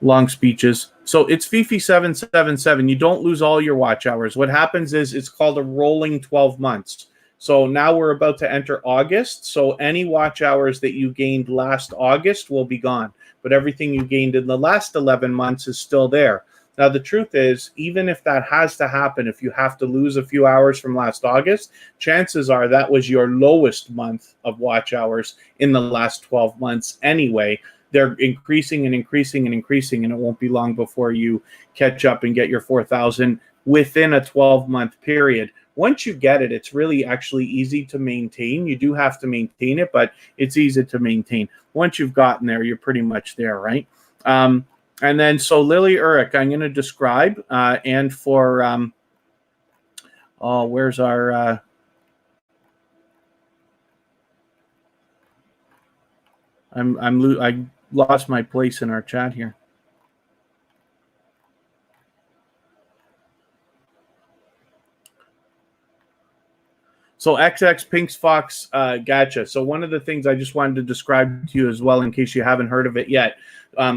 long speeches. So it's Fifi777. You don't lose all your watch hours. What happens is it's called a rolling 12 months. So now we're about to enter August. So any watch hours that you gained last August will be gone. But everything you gained in the last 11 months is still there. Now, the truth is, even if that has to happen, if you have to lose a few hours from last August, chances are that was your lowest month of watch hours in the last 12 months anyway. They're increasing and increasing and increasing, and it won't be long before you catch up and get your 4,000 within a 12-month period. Once you get it, it's really actually easy to maintain. You do have to maintain it, but it's easy to maintain. Once you've gotten there, you're pretty much there, right? And then, so Lily Urick, I'm going to describe, and for, where's our, I lost my place in our chat here. So XX Pinks Fox, gotcha. So one of the things I just wanted to describe to you as well, in case you haven't heard of it yet,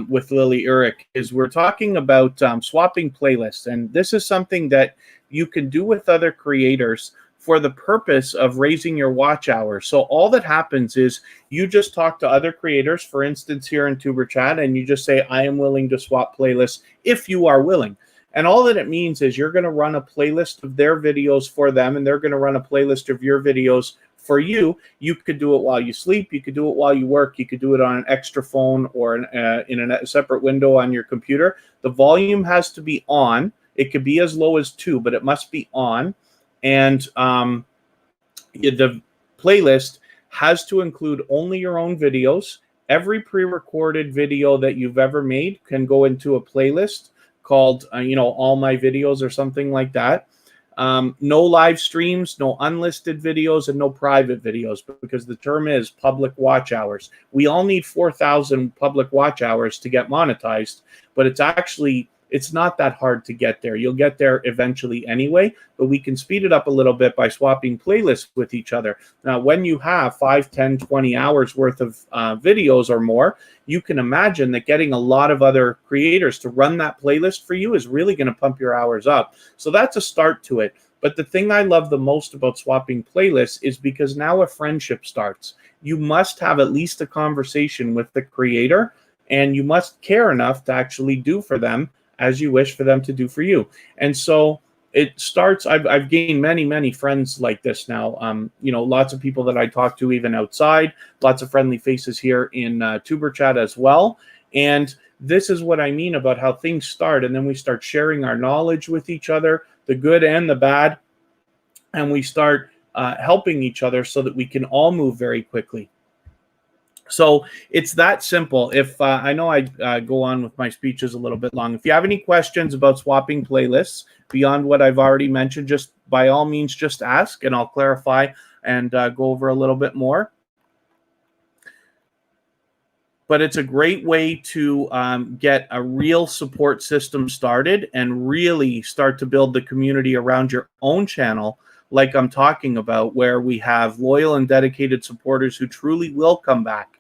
with Lily Urick, is we're talking about swapping playlists. And this is something that you can do with other creators for the purpose of raising your watch hours. So all that happens is you just talk to other creators, for instance, here in tuberchat, and you just say, I am willing to swap playlists if you are willing. And all that it means is you're going to run a playlist of their videos for them, and they're going to run a playlist of your videos for you. You could do it while you sleep. You could do it while you work. You could do it on an extra phone or in a separate window on your computer. The volume has to be on. It could be as low as 2, but it must be on. And the playlist has to include only your own videos. Every pre-recorded video that you've ever made can go into a playlist called, all my videos or something like that. No live streams, no unlisted videos, and no private videos, because the term is public watch hours. We all need 4,000 public watch hours to get monetized, but it's not that hard to get there. You'll get there eventually anyway, but we can speed it up a little bit by swapping playlists with each other. Now, when you have 5, 10, 20 hours worth of videos or more, you can imagine that getting a lot of other creators to run that playlist for you is really going to pump your hours up. So that's a start to it. But the thing I love the most about swapping playlists is because now a friendship starts. You must have at least a conversation with the creator, and you must care enough to actually do for them as you wish for them to do for you. And so it starts, I've gained many friends like this now. Lots of people that I talk to even outside, lots of friendly faces here in tuberchat as well. And this is what I mean about how things start. And then we start sharing our knowledge with each other, the good and the bad. And we start helping each other so that we can all move very quickly. So it's that simple. If I know I go on with my speeches a little bit long. If you have any questions about swapping playlists beyond what I've already mentioned, just by all means, just ask and I'll clarify and go over a little bit more. But it's a great way to get a real support system started and really start to build the community around your own channel, like I'm talking about, where we have loyal and dedicated supporters who truly will come back.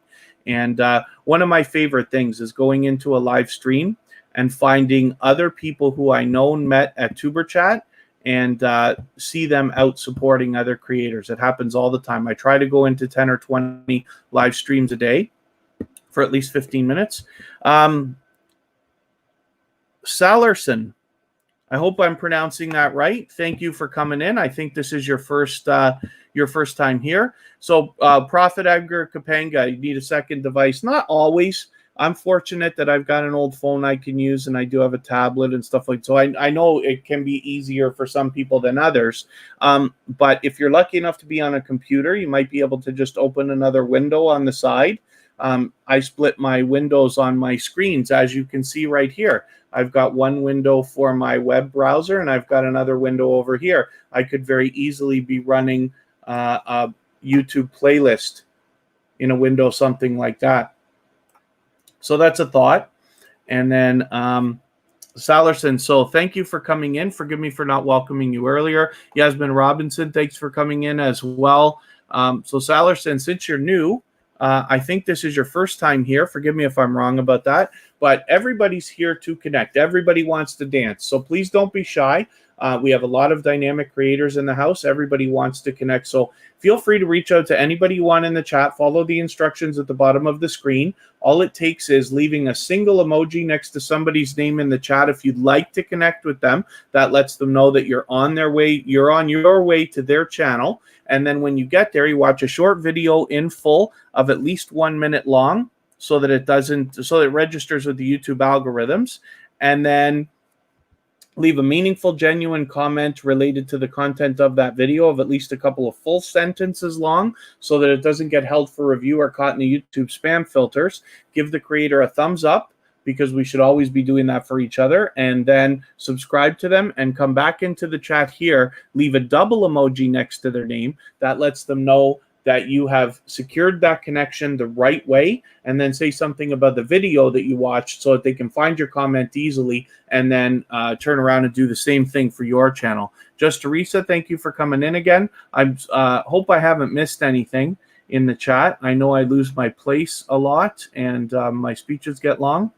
And one of my favorite things is going into a live stream and finding other people who I know and met at tuberchat and see them out supporting other creators. It happens all the time. I try to go into 10 or 20 live streams a day for at least 15 minutes. Salerson, I hope I'm pronouncing that right. Thank you for coming in. I think this is your first your first time here. So Prophet Edgar Kapanga, you need a second device. Not always. I'm fortunate that I've got an old phone I can use, and I do have a tablet and stuff like that. So I know it can be easier for some people than others. But if you're lucky enough to be on a computer, you might be able to just open another window on the side. I split my windows on my screens, as you can see right here. I've got one window for my web browser, and I've got another window over here. I could very easily be running a YouTube playlist in a window, something like that. So that's a thought. And then Salerson, so thank you for coming in. Forgive me for not welcoming you earlier. Yasmin Robinson, thanks for coming in as well. So Salerson, since you're new, I think this is your first time here. Forgive me if I'm wrong about that. But everybody's here to connect. Everybody wants to dance. So please don't be shy. We have a lot of dynamic creators in the house. Everybody wants to connect. So feel free to reach out to anybody you want in the chat. Follow the instructions at the bottom of the screen. All it takes is leaving a single emoji next to somebody's name in the chat if you'd like to connect with them. That lets them know that you're on their way. You're on your way to their channel. And then when you get there, you watch a short video in full of at least 1 minute long so that it registers with the YouTube algorithms. And then leave a meaningful, genuine comment related to the content of that video of at least a couple of full sentences long so that it doesn't get held for review or caught in the YouTube spam filters. Give the creator a thumbs up, because we should always be doing that for each other, and then subscribe to them and come back into the chat here. Leave a double emoji next to their name. That lets them know that you have secured that connection the right way, and then say something about the video that you watched so that they can find your comment easily, and then turn around and do the same thing for your channel. Just Teresa, thank you for coming in again. I hope I haven't missed anything in the chat. I know I lose my place a lot, and my speeches get long.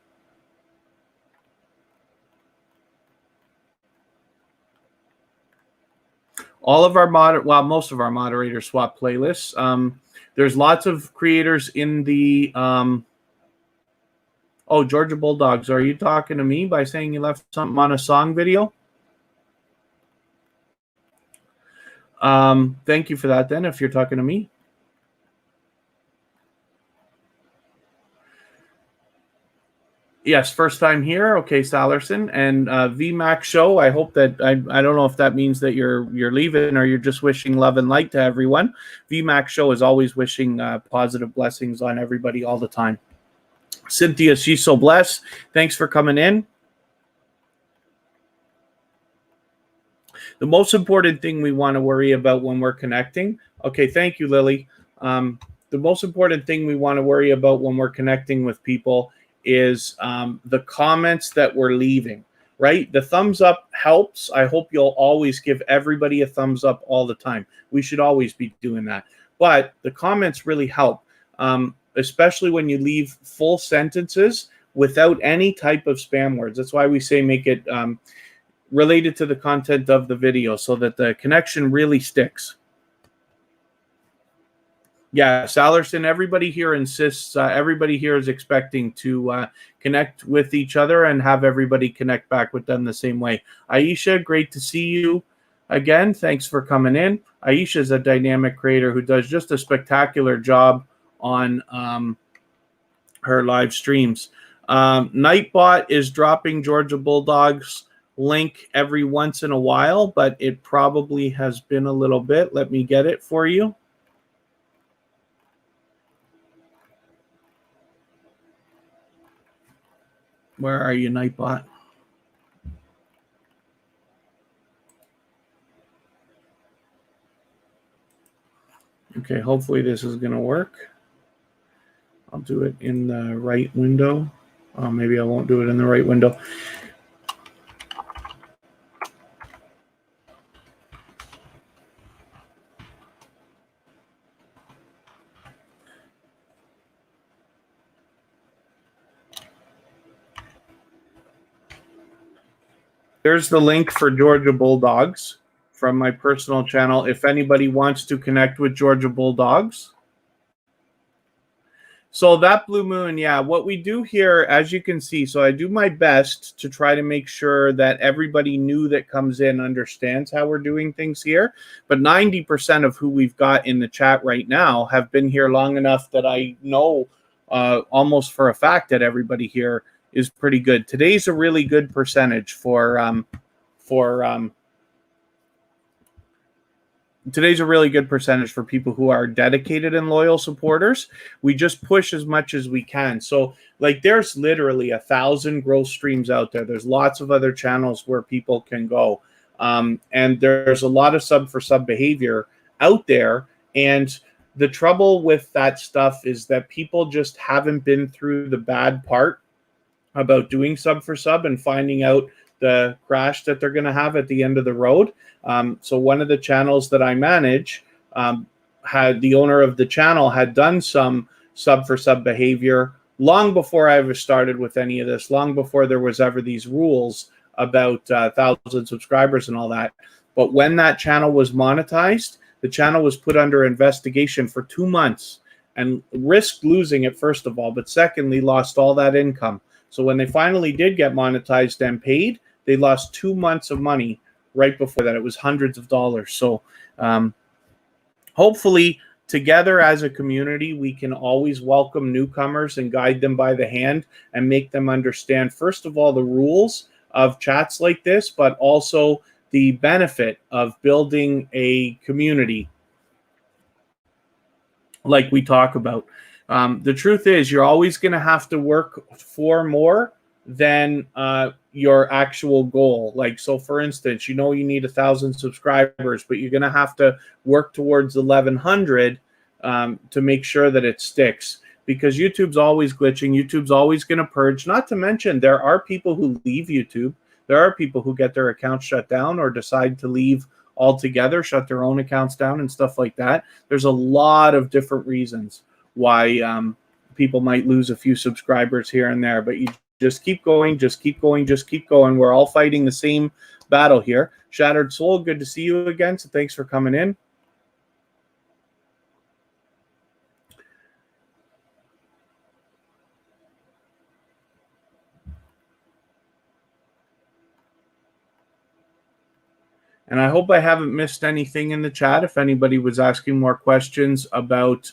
All of our most of our moderators swap playlists. There's lots of creators in the oh, Georgia Bulldogs, are you talking to me by saying you left something on a song video? Thank you for that then, if you're talking to me. Yes, first time here. Okay, Salerson. And VMAX Show, I hope that, I don't know if that means that you're leaving or you're just wishing love and light to everyone. VMAX Show is always wishing positive blessings on everybody all the time. Cynthia, she's so blessed. Thanks for coming in. The most important thing we want to worry about when we're connecting. Okay, thank you, Lily. The most important thing we want to worry about when we're connecting with people is the comments that we're leaving, right? The thumbs up helps. I hope you'll always give everybody a thumbs up all the time. We should always be doing that. But the comments really help, especially when you leave full sentences without any type of spam words. That's why we say make it related to the content of the video so that the connection really sticks. Yeah, Salerson, everybody here insists, everybody here is expecting to connect with each other and have everybody connect back with them the same way. Aisha, great to see you again. Thanks for coming in. Aisha is a dynamic creator who does just a spectacular job on her live streams. Nightbot is dropping Georgia Bulldogs link every once in a while, but it probably has been a little bit. Let me get it for you. Where are you, Nightbot? Okay, hopefully this is going to work. I'll do it in the right window. Maybe I won't do it in the right window. There's the link for Georgia Bulldogs from my personal channel. If anybody wants to connect with Georgia Bulldogs. So that blue moon, yeah, what we do here, as you can see, so I do my best to try to make sure that everybody new that comes in understands how we're doing things here. But 90% of who we've got in the chat right now have been here long enough that I know almost for a fact that everybody here is pretty good. Today's a really good percentage today's a really good percentage for people who are dedicated and loyal supporters. We just push as much as we can. So like there's literally 1,000 growth streams out there. There's lots of other channels where people can go. And there's a lot of sub for sub behavior out there. And the trouble with that stuff is that people just haven't been through the bad part about doing sub for sub and finding out the crash that they're going to have at the end of the road. So one of the channels that I manage had the owner of the channel had done some sub for sub behavior long before I ever started with any of this, long before there was ever these rules about 1,000 subscribers and all that. But when that channel was monetized, the channel was put under investigation for 2 months and risked losing it, first of all, but secondly, lost all that income. So when they finally did get monetized and paid, they lost 2 months of money right before that. It was hundreds of dollars. So hopefully together as a community, we can always welcome newcomers and guide them by the hand and make them understand, first of all, the rules of chats like this, but also the benefit of building a community like we talk about. The truth is you're always going to have to work for more than your actual goal. Like, so for instance, you know, you need 1,000 subscribers, but you're going to have to work towards 1,100 to make sure that it sticks, because YouTube's always glitching. YouTube's always going to purge. Not to mention, there are people who leave YouTube. There are people who get their accounts shut down or decide to leave altogether, shut their own accounts down and stuff like that. There's a lot of different reasons why people might lose a few subscribers here and there, but you just keep going, just keep going, just keep going. We're all fighting the same battle here. Shattered Soul, good to see you again, so thanks for coming in. And I hope I haven't missed anything in the chat. If anybody was asking more questions about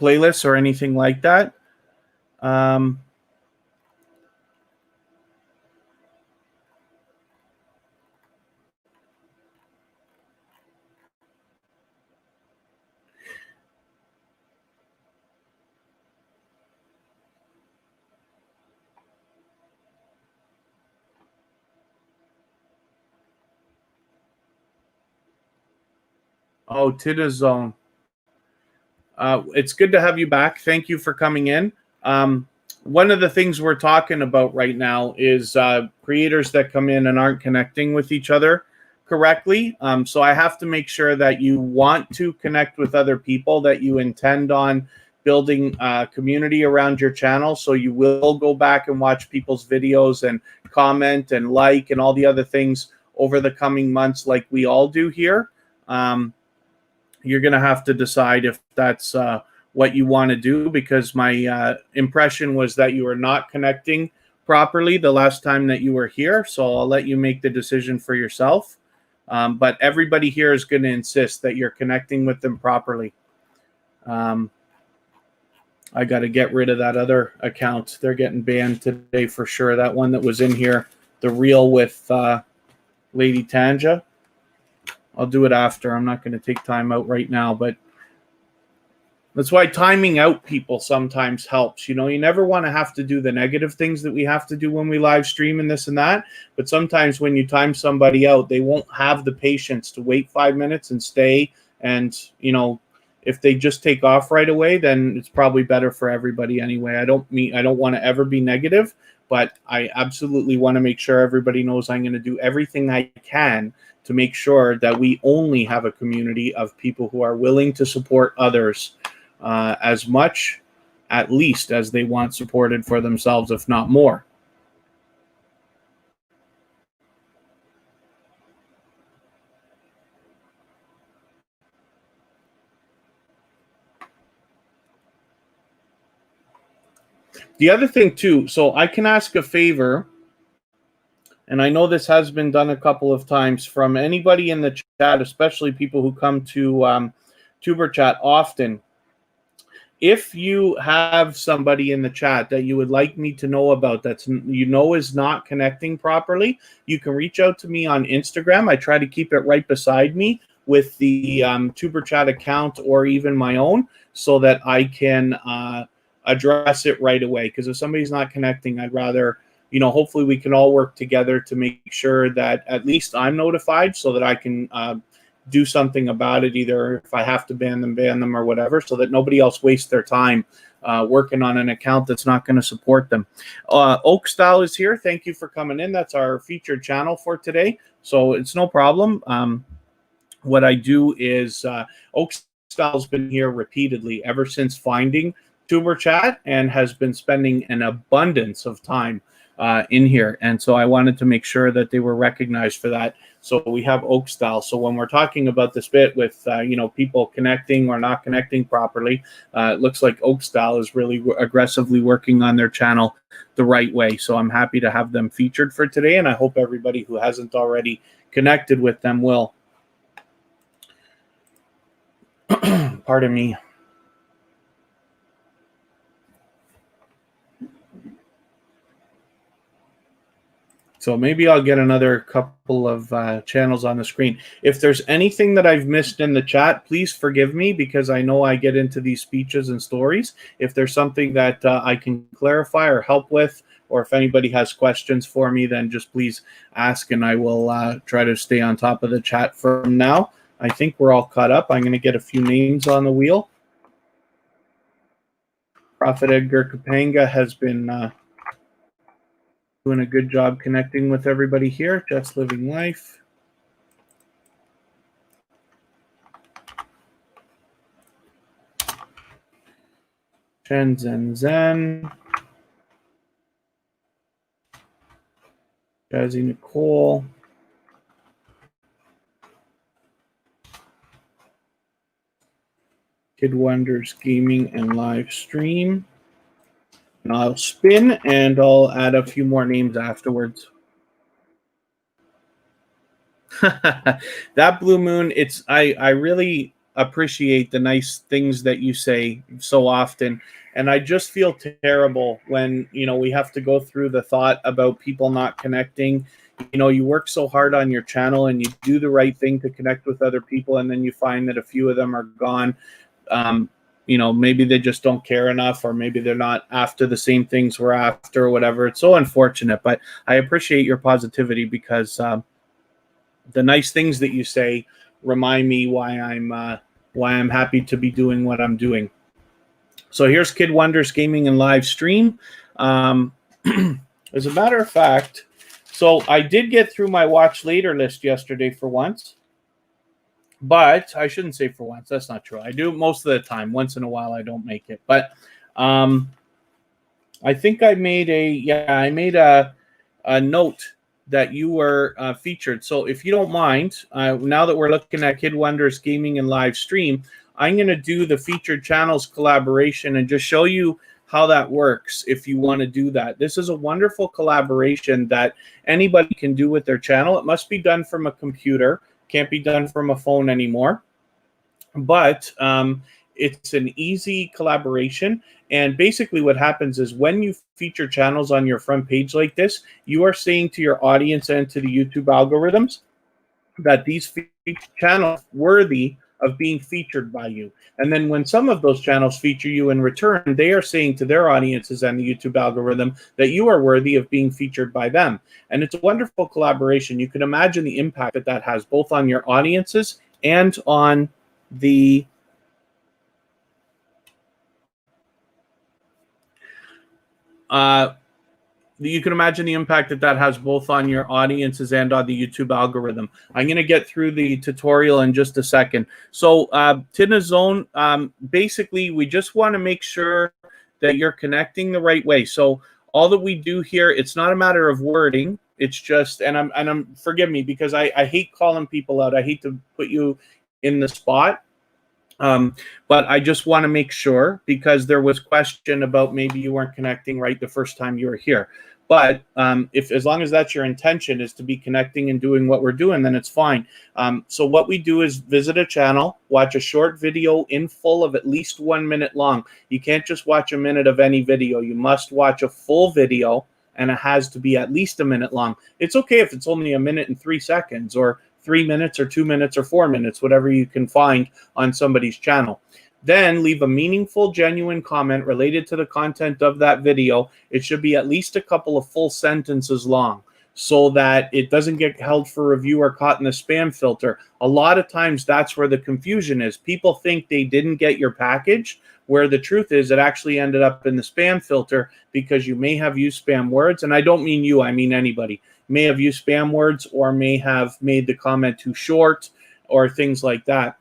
playlists or anything like that. Oh, Tina Zone. It's good to have you back. Thank you for coming in. One of the things we're talking about right now is creators that come in and aren't connecting with each other correctly. So I have to make sure that you want to connect with other people, that you intend on building a community around your channel. So you will go back and watch people's videos and comment and like and all the other things over the coming months like we all do here. You're going to have to decide if that's what you want to do, because my impression was that you were not connecting properly the last time that you were here. So I'll let you make the decision for yourself. But everybody here is going to insist that you're connecting with them properly. I got to get rid of that other account. They're getting banned today for sure. That one that was in here, the reel with Lady Tanja. I'll do it after. I'm not going to take time out right now, but that's why timing out people sometimes helps. You know, you never want to have to do the negative things that we have to do when we live stream and this and that. But sometimes when you time somebody out, they won't have the patience to wait 5 minutes and stay. And, you know, if they just take off right away, then it's probably better for everybody anyway. I don't want to ever be negative, but I absolutely want to make sure everybody knows I'm going to do everything I can to make sure that we only have a community of people who are willing to support others as much, at least, as they want supported for themselves, if not more. The other thing too, so I can ask a favor, and I know this has been done a couple of times from anybody in the chat, especially people who come to tuberchat often. If you have somebody in the chat that you would like me to know about that's is not connecting properly, you can reach out to me on Instagram. I try to keep it right beside me with the tuberchat account or even my own, so that I can address it right away. Because if somebody's not connecting, I'd rather, hopefully we can all work together to make sure that at least I'm notified, so that I can do something about it, either if I have to ban them or whatever, so that nobody else wastes their time working on an account that's not going to support them. Oak Style is here. Thank you for coming in. That's our featured channel for today, so it's no problem. What I do is Oak Style's been here repeatedly ever since finding tuberchat, and has been spending an abundance of time in here, and so I wanted to make sure that they were recognized for that. So we have Oak Style. So when we're talking about this bit with people connecting or not connecting properly, it looks like Oak Style is really aggressively working on their channel the right way. So I'm happy to have them featured for today, and I hope everybody who hasn't already connected with them will. Pardon me. So maybe I'll get another couple of channels on the screen. If there's anything that I've missed in the chat, please forgive me, because I know I get into these speeches and stories. If there's something that I can clarify or help with, or if anybody has questions for me, then just please ask, and I will try to stay on top of the chat from now. I think we're all caught up. I'm going to get a few names on the wheel. Prophet Edgar Kapanga has been doing a good job connecting with everybody here. Just Living Life. Chen Zen Zen. Jazzy Nicole. Kid Wonders Gaming and Live Stream. And I'll spin, and I'll add a few more names afterwards. That Blue Moon, I really appreciate the nice things that you say so often, and I just feel terrible when we have to go through the thought about people not connecting. You work so hard on your channel, and you do the right thing to connect with other people, and then you find that a few of them are gone. Maybe they just don't care enough, or maybe they're not after the same things we're after, or whatever. It's so unfortunate, but I appreciate your positivity, because the nice things that you say remind me why I'm happy to be doing what I'm doing. So here's Kid Wonders Gaming and Live Stream. As a matter of fact, so I did get through my watch later list yesterday for once. But I shouldn't say for once. That's not true. I do it most of the time. Once in a while, I don't make it. But I think I made a note that you were featured. So if you don't mind, now that we're looking at Kid Wonders Gaming and Live Stream, I'm going to do the featured channels collaboration and just show you how that works if you want to do that. This is a wonderful collaboration that anybody can do with their channel. It must be done from a computer. Can't be done from a phone anymore, but it's an easy collaboration. And basically what happens is when you feature channels on your front page like this, you are saying to your audience and to the YouTube algorithms that these channels are worthy of being featured by you. And then when some of those channels feature you in return, they are saying to their audiences and the YouTube algorithm that you are worthy of being featured by them. And it's a wonderful collaboration. You can imagine the impact that that has both on your audiences and on the you can imagine the impact that that has both on your audiences and on the YouTube algorithm. I'm going to get through the tutorial in just a second. So Tina Zone, basically, we just want to make sure that you're connecting the right way. So all that we do here, it's not a matter of wording. It's just, and I'm forgive me, because I hate calling people out. I hate to put you in the spot. But I just want to make sure, because there was question about maybe you weren't connecting right the first time you were here. But if, as long as that's your intention, is to be connecting and doing what we're doing, then it's fine. So what we do is visit a channel, watch a short video in full of at least 1 minute long. You can't just watch a minute of any video. You must watch a full video, and it has to be at least a minute long. It's okay if it's only a minute and 3 seconds, or 3 minutes, or 2 minutes, or 4 minutes, whatever you can find on somebody's channel. Then leave a meaningful, genuine comment related to the content of that video. It should be at least a couple of full sentences long, so that it doesn't get held for review or caught in the spam filter. A lot of times that's where the confusion is. People think they didn't get your package, where the truth is it actually ended up in the spam filter because you may have used spam words. And I don't mean you, I mean anybody. May have used spam words, or may have made the comment too short, or things like that.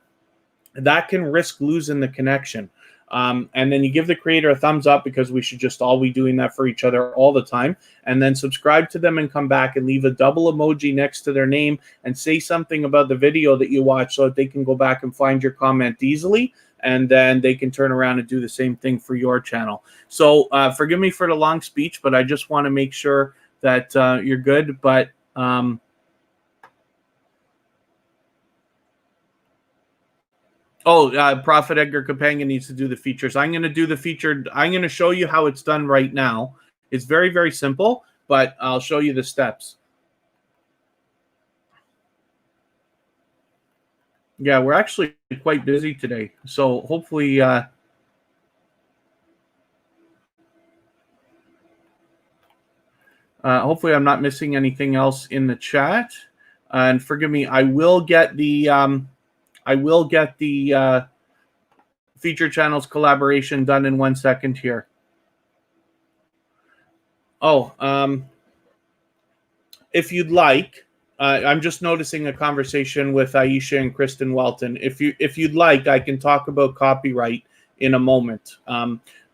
That can risk losing the connection. And then you give the creator a thumbs up, because we should just all be doing that for each other all the time. And then subscribe to them and come back and leave a double emoji next to their name and say something about the video that you watch, so that they can go back and find your comment easily. And then they can turn around and do the same thing for your channel. So forgive me for the long speech, but I just want to make sure that you're good. But Prophet Edgar Capanga needs to do the features. I'm going to do the featured. I'm going to show you how it's done right now. It's very, very simple, but I'll show you the steps. Yeah, we're actually quite busy today. So hopefully... hopefully I'm not missing anything else in the chat. And forgive me, I will get the feature channels collaboration done in 1 second here. If you'd like, I'm just noticing a conversation with Aisha and Kristen Welton. If you'd like, I can talk about copyright in a moment.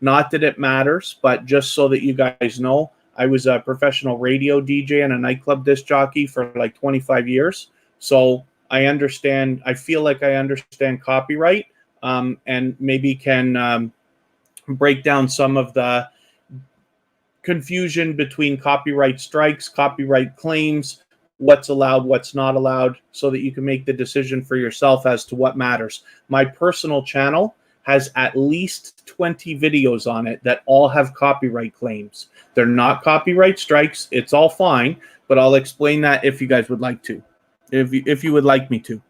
Not that it matters, but just so that you guys know, I was a professional radio DJ and a nightclub disc jockey for like 25 years. So I understand, I feel like I understand copyright, and maybe can break down some of the confusion between copyright strikes, copyright claims, what's allowed, what's not allowed, so that you can make the decision for yourself as to what matters. My personal channel has at least 20 videos on it that all have copyright claims. They're not copyright strikes. It's all fine, but I'll explain that if you guys would like to, if you would like me to.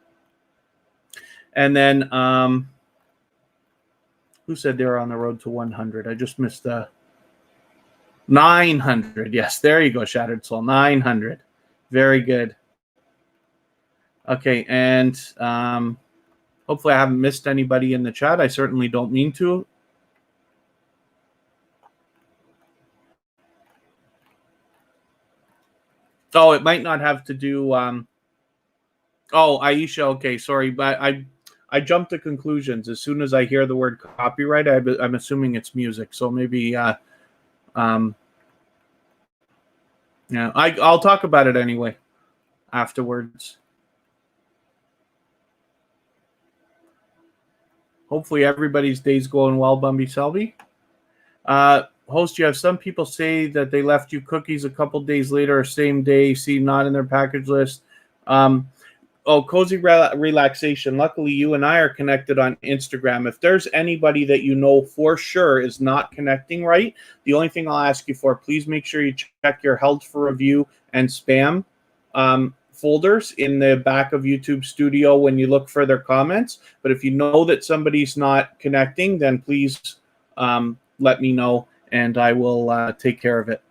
And then, who said they're on the road to 100? I just missed 900. Yes, there you go, Shattered Soul. 900. Very good. Okay, and hopefully I haven't missed anybody in the chat. I certainly don't mean to. Oh, it might not have to do... Aisha, okay, sorry, but I jumped to conclusions. As soon as I hear the word copyright, I'm assuming it's music. So maybe, yeah, I'll talk about it anyway afterwards. Hopefully everybody's day's going well, Bumby Selby. Host, you have some people say that they left you cookies a couple days later or same day, see not in their package list. Cozy Relaxation. Luckily, you and I are connected on Instagram. If there's anybody that you know for sure is not connecting right, the only thing I'll ask you for, please make sure you check your held for review and spam folders in the back of YouTube Studio when you look for their comments. But if you know that somebody's not connecting, then please let me know, and I will take care of it.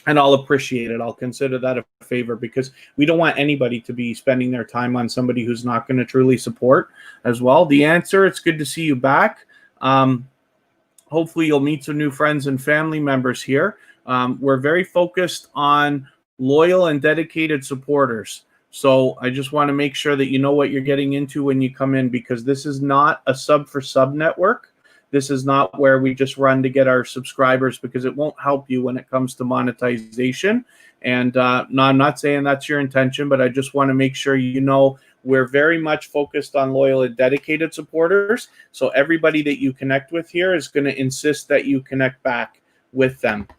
And I'll appreciate it. I'll consider that a favor, because we don't want anybody to be spending their time on somebody who's not going to truly support as well. The answer, it's good to see you back. Hopefully you'll meet some new friends and family members here. We're very focused on loyal and dedicated supporters. So I just want to make sure that you know what you're getting into when you come in, because this is not a sub for sub network. This is not where we just run to get our subscribers, because it won't help you when it comes to monetization. And no, I'm not saying that's your intention, but I just want to make sure you know we're very much focused on loyal and dedicated supporters. So everybody that you connect with here is going to insist that you connect back with them.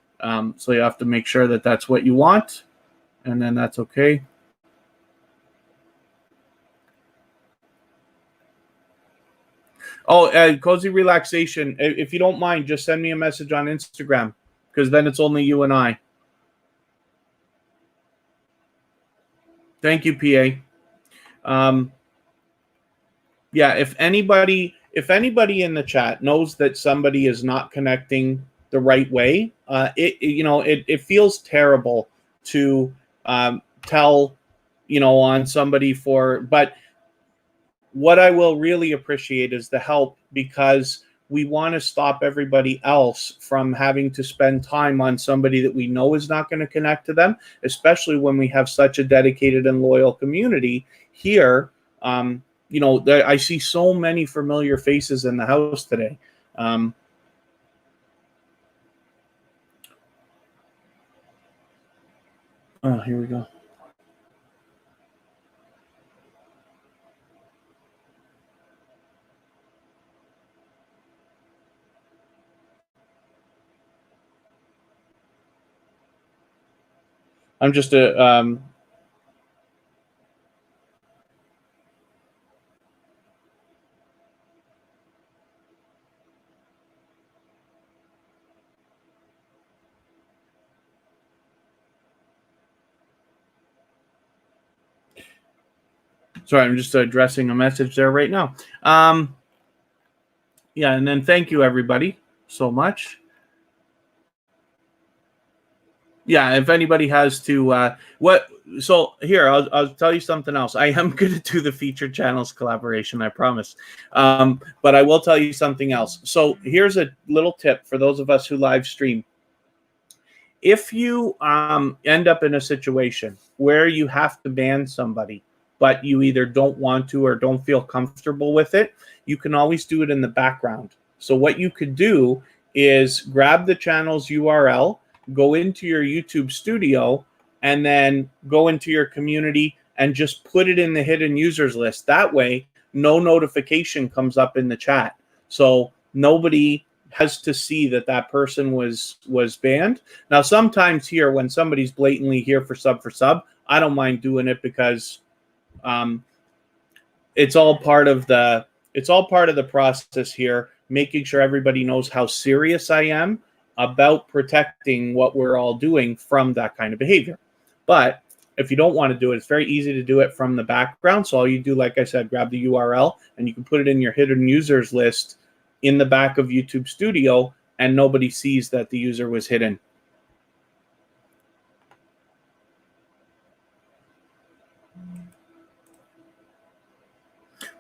So you have to make sure that that's what you want, and then that's okay. Oh, Cozy Relaxation, if you don't mind, just send me a message on Instagram, because then it's only you and I. Thank you, PA. Yeah, if anybody in the chat knows that somebody is not connecting the right way, it feels terrible to tell, on somebody but what I will really appreciate is the help, because we want to stop everybody else from having to spend time on somebody that we know is not going to connect to them, especially when we have such a dedicated and loyal community here. I see so many familiar faces in the house today. Oh, here we go. I'm just a sorry, I'm just addressing a message there right now. Yeah, and then thank you everybody so much. Yeah, if anybody has to so here, I'll tell you something else. I am going to do the featured channels collaboration, I promise. But I will tell you something else. So here's a little tip for those of us who live stream. If you end up in a situation where you have to ban somebody, but you either don't want to or don't feel comfortable with it, you can always do it in the background. So what you could do is grab the channel's URL, go into your YouTube studio, and then go into your community and just put it in the hidden users list. That way, no notification comes up in the chat. So nobody has to see that person was banned. Now, sometimes here, when somebody's blatantly here for sub, I don't mind doing it, because it's all part of the process here, making sure everybody knows how serious I am about protecting what we're all doing from that kind of behavior. But if you don't want to do it, it's very easy to do it from the background. So all you do, like I said, grab the URL and you can put it in your hidden users list in the back of YouTube Studio, and nobody sees that the user was hidden.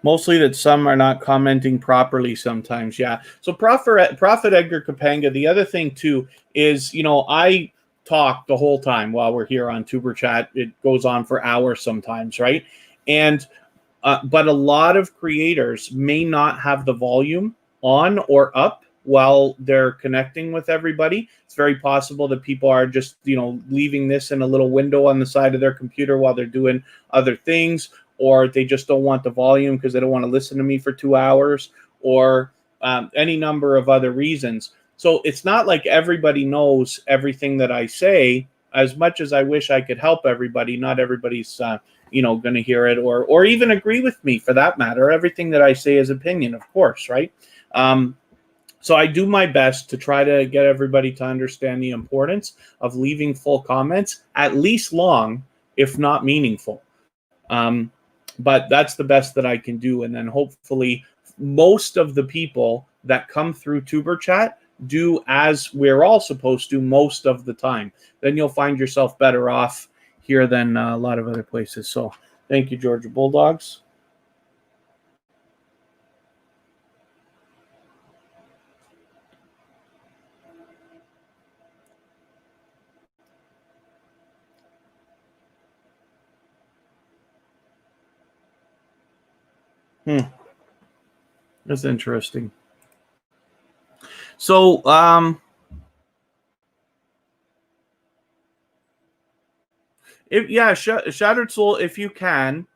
Mostly that some are not commenting properly sometimes. Yeah. So Prophet Edgar Kapanga, the other thing too is, I talk the whole time while we're here on tuberchat. It goes on for hours sometimes, right? And but a lot of creators may not have the volume on or up while they're connecting with everybody. It's very possible that people are just, leaving this in a little window on the side of their computer while they're doing other things, or they just don't want the volume because they don't want to listen to me for 2 hours, or any number of other reasons. So it's not like everybody knows everything that I say. As much as I wish I could help everybody, not everybody's going to hear it or even agree with me, for that matter. Everything that I say is opinion, of course, right? So I do my best to try to get everybody to understand the importance of leaving full comments, at least long, if not meaningful. But that's the best that I can do. And then hopefully most of the people that come through tuberchat do as we're all supposed to most of the time. Then you'll find yourself better off here than a lot of other places. So thank you, Georgia Bulldogs. That's interesting. So, Shattered Soul, if you can,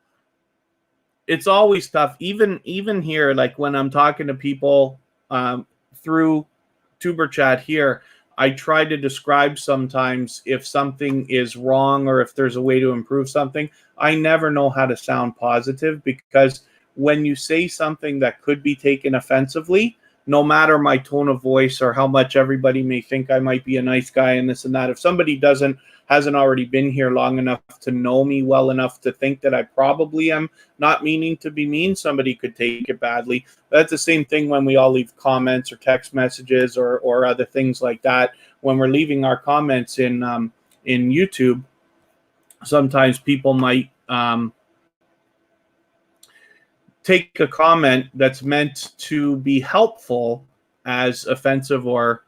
it's always tough. Even here, like when I'm talking to people through tuberchat here, I try to describe sometimes if something is wrong or if there's a way to improve something. I never know how to sound positive, because when you say something that could be taken offensively, no matter my tone of voice or how much everybody may think I might be a nice guy and this and that, if somebody hasn't already been here long enough to know me well enough to think that I probably am not meaning to be mean, somebody could take it badly. That's the same thing when we all leave comments or text messages or other things like that. When we're leaving our comments in YouTube, sometimes people might take a comment that's meant to be helpful as offensive or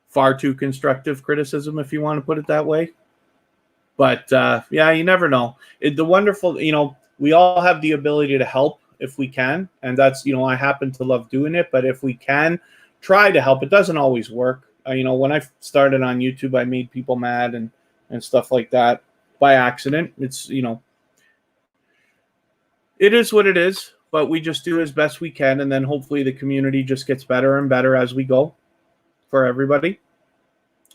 far too constructive criticism, if you want to put it that way. But yeah, you never know. The wonderful, we all have the ability to help if we can. And that's, I happen to love doing it. But if we can try to help, it doesn't always work. When I started on YouTube, I made people mad and stuff like that by accident. It's, it is what it is. But we just do as best we can, and then hopefully the community just gets better and better as we go for everybody.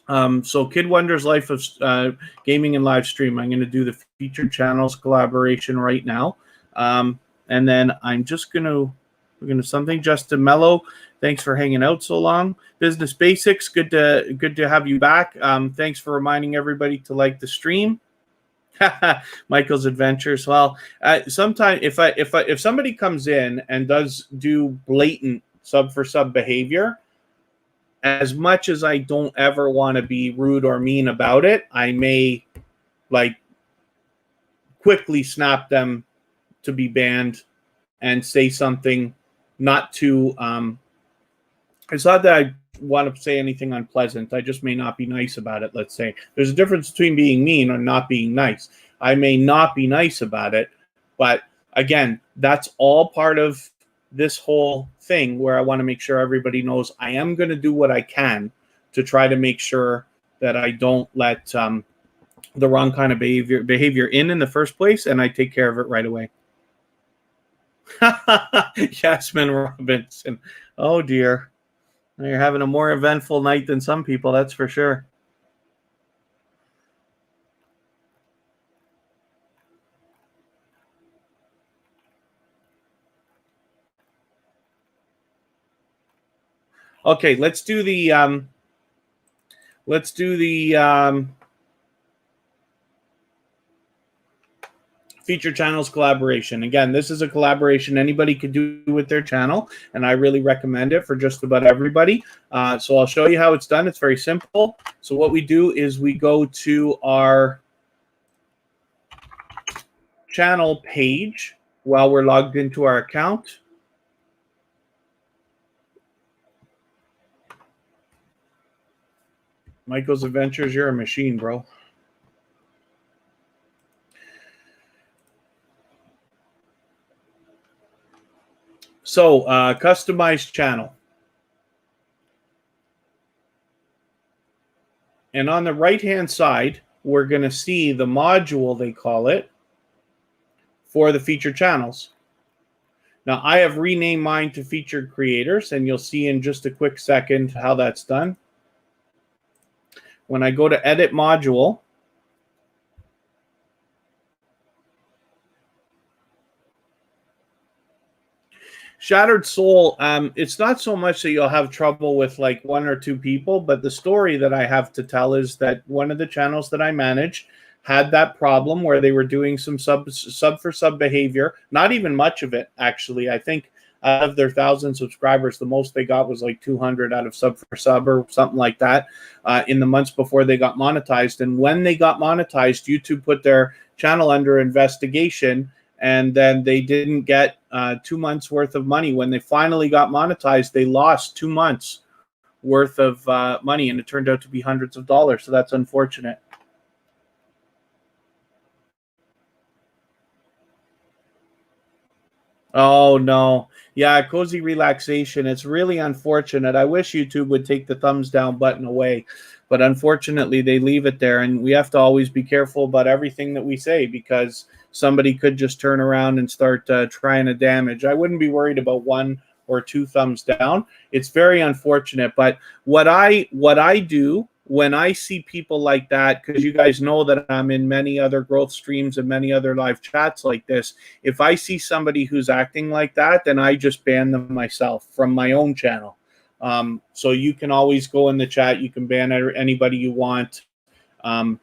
So Kid Wonder's Life of Gaming and Live Stream, I'm going to do the featured channels collaboration right now. And then I'm just going to, we're going to something. Justin Mello, thanks for hanging out so long. Business Basics, good to have you back. Thanks for reminding everybody to like the stream. Michael's Adventures. Well, sometimes if somebody comes in and does do blatant sub for sub behavior, as much as I don't ever want to be rude or mean about it, I may quickly snap them to be banned and say something not too. It's not that I want to say anything unpleasant. I just may not be nice about it. Let's say there's a difference between being mean and not being nice. I may not be nice about it, but again, that's all part of this whole thing where I want to make sure everybody knows I am going to do what I can to try to make sure that I don't let the wrong kind of behavior in the first place, and I take care of it right away. Yasmin Robinson. Oh dear. You're having a more eventful night than some people, that's for sure. Okay, let's do the feature channels collaboration. Again, this is a collaboration anybody could do with their channel, and I really recommend it for just about everybody. So I'll show you how it's done. It's very simple. So what we do is we go to our channel page while we're logged into our account. Michael's Adventures, you're a machine, bro. So, customized channel. And on the right-hand side, we're going to see the module, they call it, for the featured channels. Now, I have renamed mine to Featured Creators, and you'll see in just a quick second how that's done. When I go to Edit Module, Shattered Soul, it's not so much that you'll have trouble with like one or two people, but the story that I have to tell is that one of the channels that I manage had that problem where they were doing some sub for sub behavior. Not even much of it, actually. I think out of their 1,000 subscribers, the most they got was like 200 out of sub for sub or something like that in the months before they got monetized. And when they got monetized, YouTube put their channel under investigation, and then they didn't get 2 months worth of money. When they finally got monetized, they lost 2 months worth of money, and it turned out to be hundreds of dollars. So that's unfortunate. Oh no. Yeah, cozy relaxation. It's really unfortunate. I wish YouTube would take the thumbs down button away, but unfortunately they leave it there, and we have to always be careful about everything that we say because somebody could just turn around and start trying to damage. I wouldn't be worried about one or two thumbs down. It's very unfortunate, but what I do when I see people like that, because you guys know that I'm in many other growth streams and many other live chats like this, if I see somebody who's acting like that, then I just ban them myself from my own channel. So you can always go in the chat. You can ban anybody you want. Um,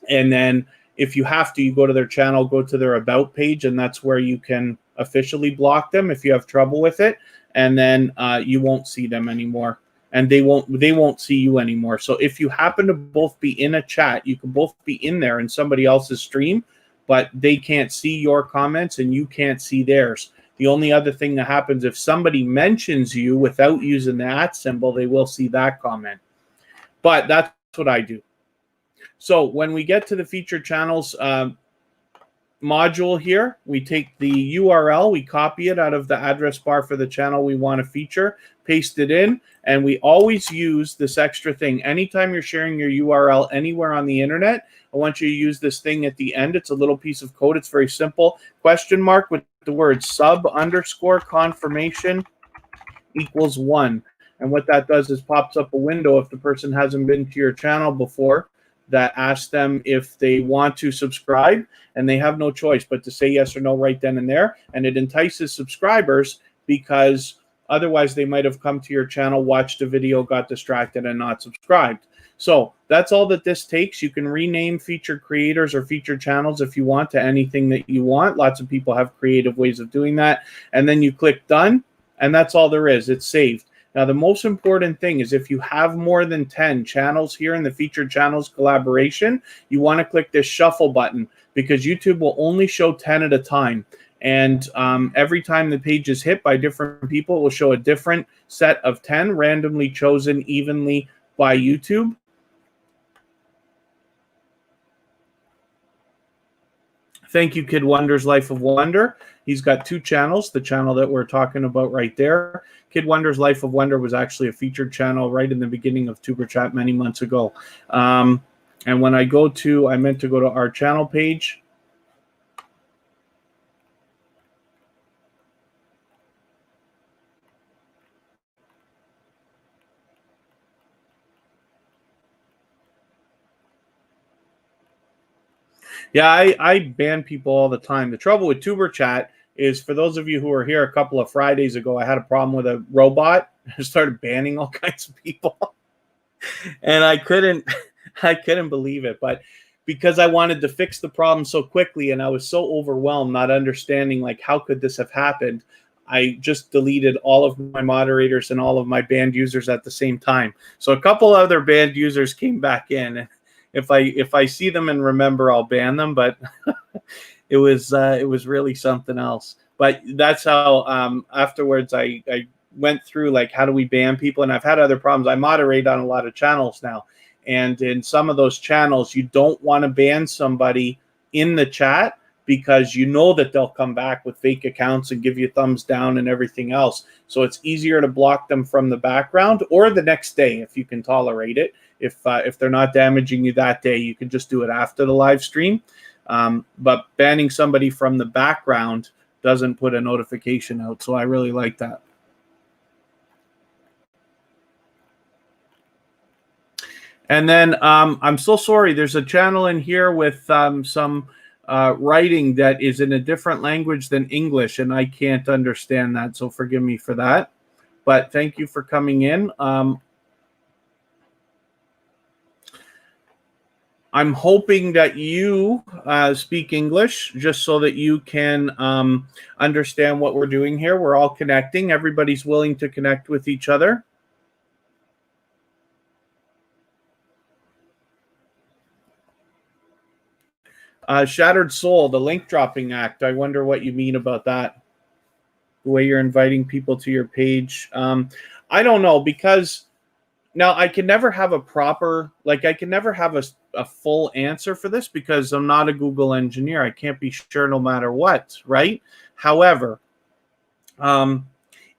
and then if you have to, you go to their channel, go to their about page, and that's where you can officially block them if you have trouble with it. And then you won't see them anymore, and they won't see you anymore. So if you happen to both be in a chat, you can both be in there in somebody else's stream, but they can't see your comments and you can't see theirs. The only other thing that happens, if somebody mentions you without using the @ symbol, they will see that comment. But that's what I do. So when we get to the featured channels module here, we take the URL, we copy it out of the address bar for the channel we want to feature, paste it in, and we always use this extra thing. Anytime you're sharing your URL anywhere on the internet, I want you to use this thing at the end. It's a little piece of code. It's very simple. Question mark with the word sub_confirmation equals 1. And what that does is pops up a window if the person hasn't been to your channel before that asks them if they want to subscribe, and they have no choice but to say yes or no right then and there. And it entices subscribers because otherwise they might have come to your channel, watched a video, got distracted, and not subscribed. So that's all that this takes. You can rename featured creators or featured channels if you want to anything that you want. Lots of people have creative ways of doing that. And then you click done, and that's all there is. It's saved. Now, the most important thing is if you have more than 10 channels here in the featured channels collaboration, you want to click this shuffle button because YouTube will only show 10 at a time. And every time the page is hit by different people, it will show a different set of 10 randomly chosen evenly by YouTube. Thank you, Kid Wonder's Life of Wonder. He's got 2 channels, the channel that we're talking about right there. Kid Wonder's Life of Wonder was actually a featured channel right in the beginning of TuberChat many months ago. And when I meant to go to our channel page. Yeah, I ban people all the time. The trouble with TuberChat is, for those of you who were here a couple of Fridays ago, I had a problem with a robot. I started banning all kinds of people. And I couldn't believe it. But because I wanted to fix the problem so quickly and I was so overwhelmed, not understanding like how could this have happened, I just deleted all of my moderators and all of my banned users at the same time. So a couple other banned users came back in. If I see them and remember, I'll ban them. But it was really something else. But that's how afterwards I went through like how do we ban people, and I've had other problems. I moderate on a lot of channels now, and in some of those channels you don't want to ban somebody in the chat because you know that they'll come back with fake accounts and give you thumbs down and everything else. So it's easier to block them from the background or the next day if you can tolerate it. If they're not damaging you that day, you can just do it after the live stream. But banning somebody from the background doesn't put a notification out. So I really like that. And then I'm so sorry. There's a channel in here with some writing that is in a different language than English, and I can't understand that. So forgive me for that. But thank you for coming in. I'm hoping that you speak English just so that you can understand what we're doing here. We're all connecting. Everybody's willing to connect with each other. Shattered Soul, the link dropping act. I wonder what you mean about that. The way you're inviting people to your page. I don't know, because now I can never have a proper, like I can never have a full answer for this because I'm not a Google engineer. I can't be sure no matter what, right? However,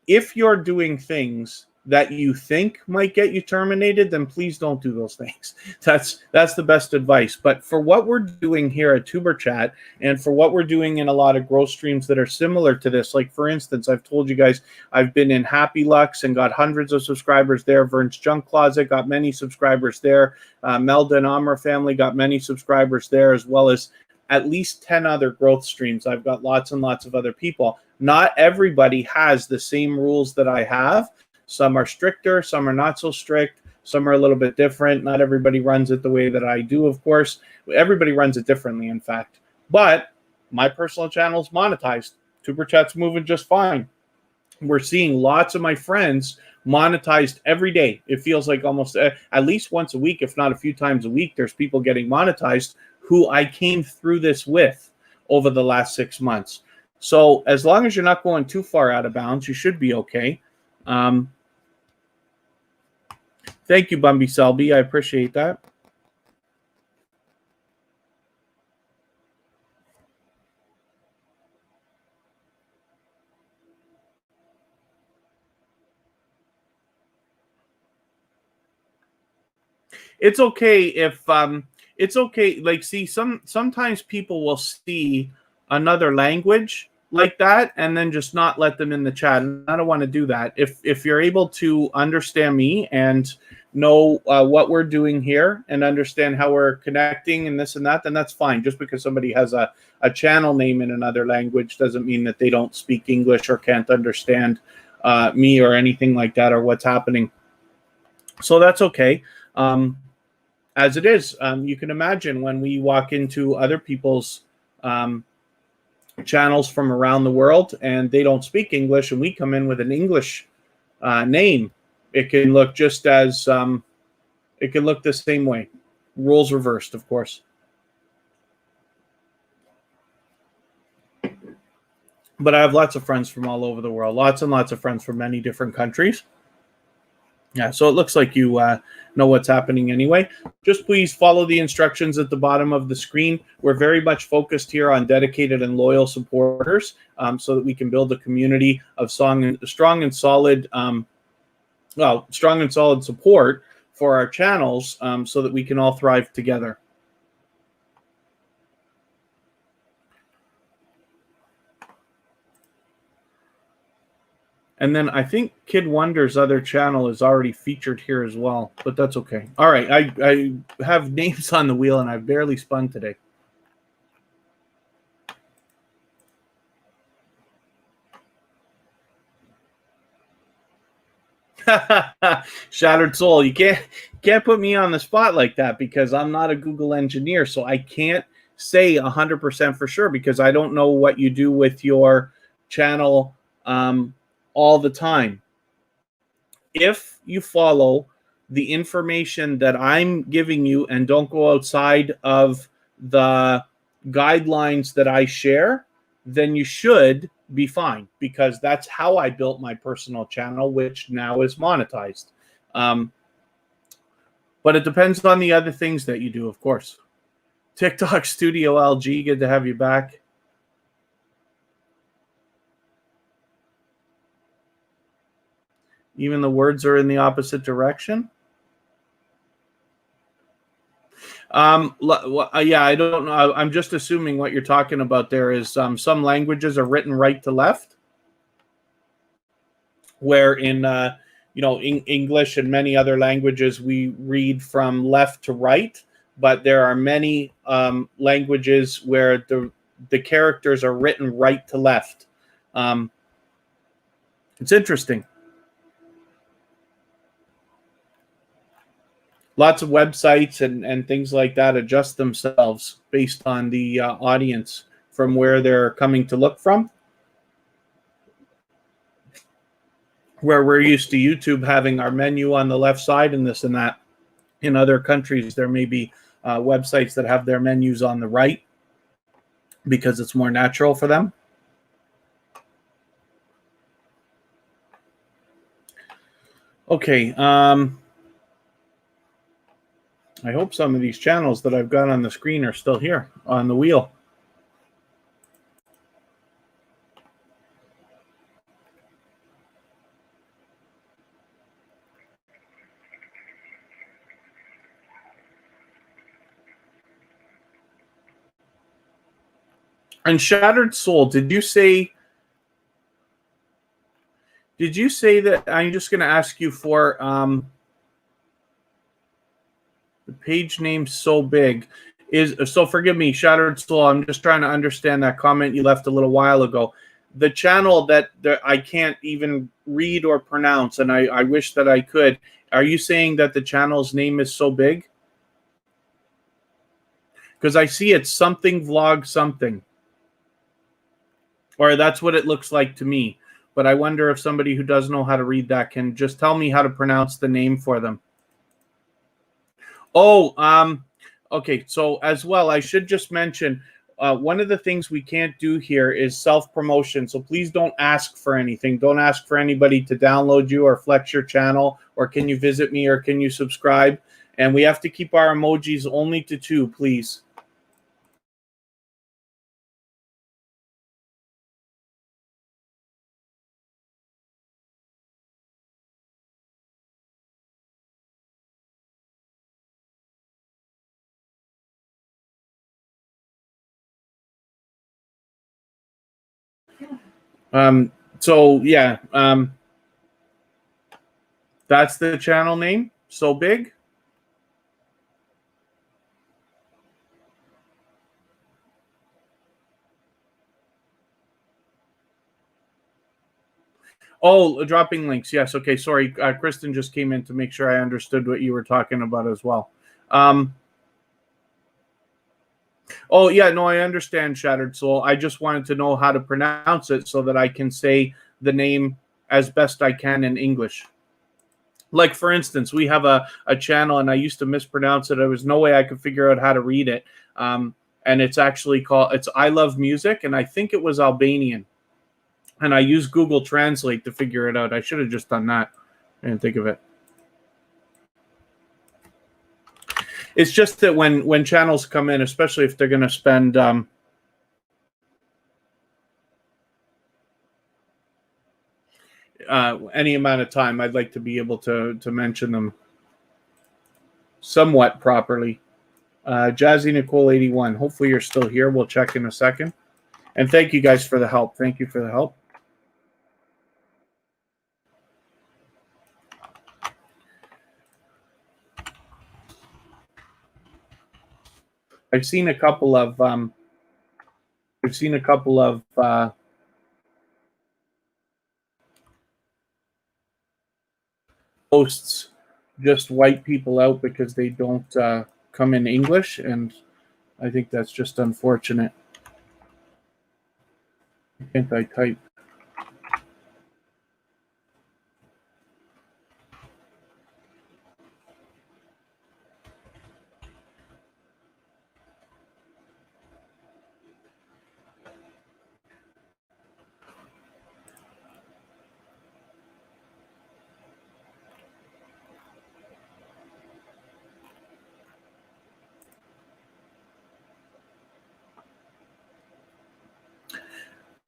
If you're doing things that you think might get you terminated, then please don't do those things. That's the best advice. But for what we're doing here at tuberchat, and for what we're doing in a lot of growth streams that are similar to this, like for instance, I've told you guys I've been in Happy Lux and got hundreds of subscribers there. Vern's Junk Closet got many subscribers there. Melda and Amra family got many subscribers there, as well as at least 10 other growth streams. I've got lots and lots of other people. Not everybody has the same rules that I have. Some are stricter, some are not so strict, some are a little bit different. Not everybody runs it the way that I do, of course. Everybody runs it differently, in fact. But my personal channel is monetized. tuberchat's moving just fine. We're seeing lots of my friends monetized every day. It feels like almost at least once a week, if not a few times a week, there's people getting monetized who I came through this with over the last 6 months. So as long as you're not going too far out of bounds, you should be okay. Thank you, Bumby Selby. I appreciate that. It's okay if it's okay. Like, see, sometimes people will see another language like that and then just not let them in the chat. And I don't want to do that. If you're able to understand me and know what we're doing here and understand how we're connecting and this and that, then that's fine. Just because somebody has a channel name in another language doesn't mean that they don't speak English or can't understand me or anything like that or what's happening. So that's okay. As it is, you can imagine when we walk into other people's channels from around the world and they don't speak English and we come in with an English name, it can look just as it can look the same way. Roles reversed, of course. But I have lots of friends from all over the world, lots and lots of friends from many different countries. Yeah, so it looks like you know what's happening anyway. Just please follow the instructions at the bottom of the screen. We're very much focused here on dedicated and loyal supporters so that we can build a community of strong and solid support for our channels so that we can all thrive together. And then I think Kid Wonder's other channel is already featured here as well, but that's okay. All right, I have names on the wheel, and I've barely spun today. Shattered Soul, you can't put me on the spot like that because I'm not a Google engineer, so I can't say 100% for sure because I don't know what you do with your channel all the time. If you follow the information that I'm giving you and don't go outside of the guidelines that I share, then you should be fine because that's how I built my personal channel, which now is monetized. But it depends on the other things that you do, of course. TikTok Studio LG, good to have you back. Even the words are in the opposite direction. Yeah, I don't know. I'm just assuming what you're talking about there is some languages are written right to left, where in English and many other languages we read from left to right, but there are many languages where the characters are written right to left. It's interesting. Lots of websites and things like that adjust themselves based on the audience from where they're coming to look from. Where we're used to YouTube having our menu on the left side and this and that. In other countries, there may be websites that have their menus on the right because it's more natural for them. Okay. I hope some of these channels that I've got on the screen are still here on the wheel. And Shattered Soul, did you say that? I'm just going to ask you for the page name so big is so. Forgive me, Shattered Soul. I'm just trying to understand that comment you left a little while ago. The channel that I can't even read or pronounce, and I wish that I could. Are you saying that the channel's name is so big? Because I see it's something vlog something, or that's what it looks like to me. But I wonder if somebody who does know how to read that can just tell me how to pronounce the name for them. Oh, okay. So as well, I should just mention one of the things we can't do here is self-promotion. So please don't ask for anything. Don't ask for anybody to download you or flex your channel, or can you visit me, or can you subscribe? And we have to keep our emojis only to 2, please. So yeah, that's the channel name. So big. Oh, dropping links. Yes. Okay. Sorry. Kristen just came in to make sure I understood what you were talking about as well. Oh, yeah. No, I understand, Shattered Soul. I just wanted to know how to pronounce it so that I can say the name as best I can in English. Like, for instance, we have a channel, and I used to mispronounce it. There was no way I could figure out how to read it. And it's actually it's I Love Music, and I think it was Albanian. And I used Google Translate to figure it out. I should have just done that. I didn't think of it. It's just that when channels come in, especially if they're going to spend any amount of time, I'd like to be able to mention them somewhat properly. Jazzy Nicole 81. Hopefully you're still here. We'll check in a second. And thank you guys for the help. Thank you for the help. I've seen a couple of posts just wipe people out because they don't come in English, and I think that's just unfortunate. Can't I type?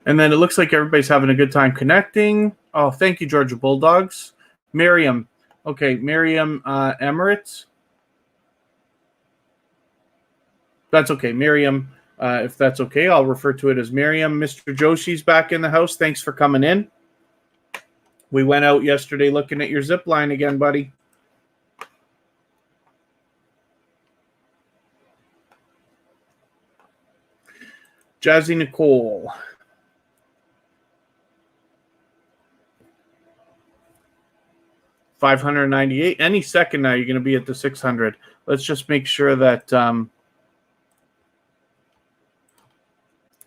And then it looks like everybody's having a good time connecting. Oh, thank you, Georgia Bulldogs. Miriam. Okay, Miriam Emirates. That's okay. Miriam, if that's okay, I'll refer to it as Miriam. Mr. Joshi's back in the house. Thanks for coming in. We went out yesterday looking at your zip line again, buddy. Jazzy Nicole. $598. Any second now, you're going to be at the 600. Let's just make sure that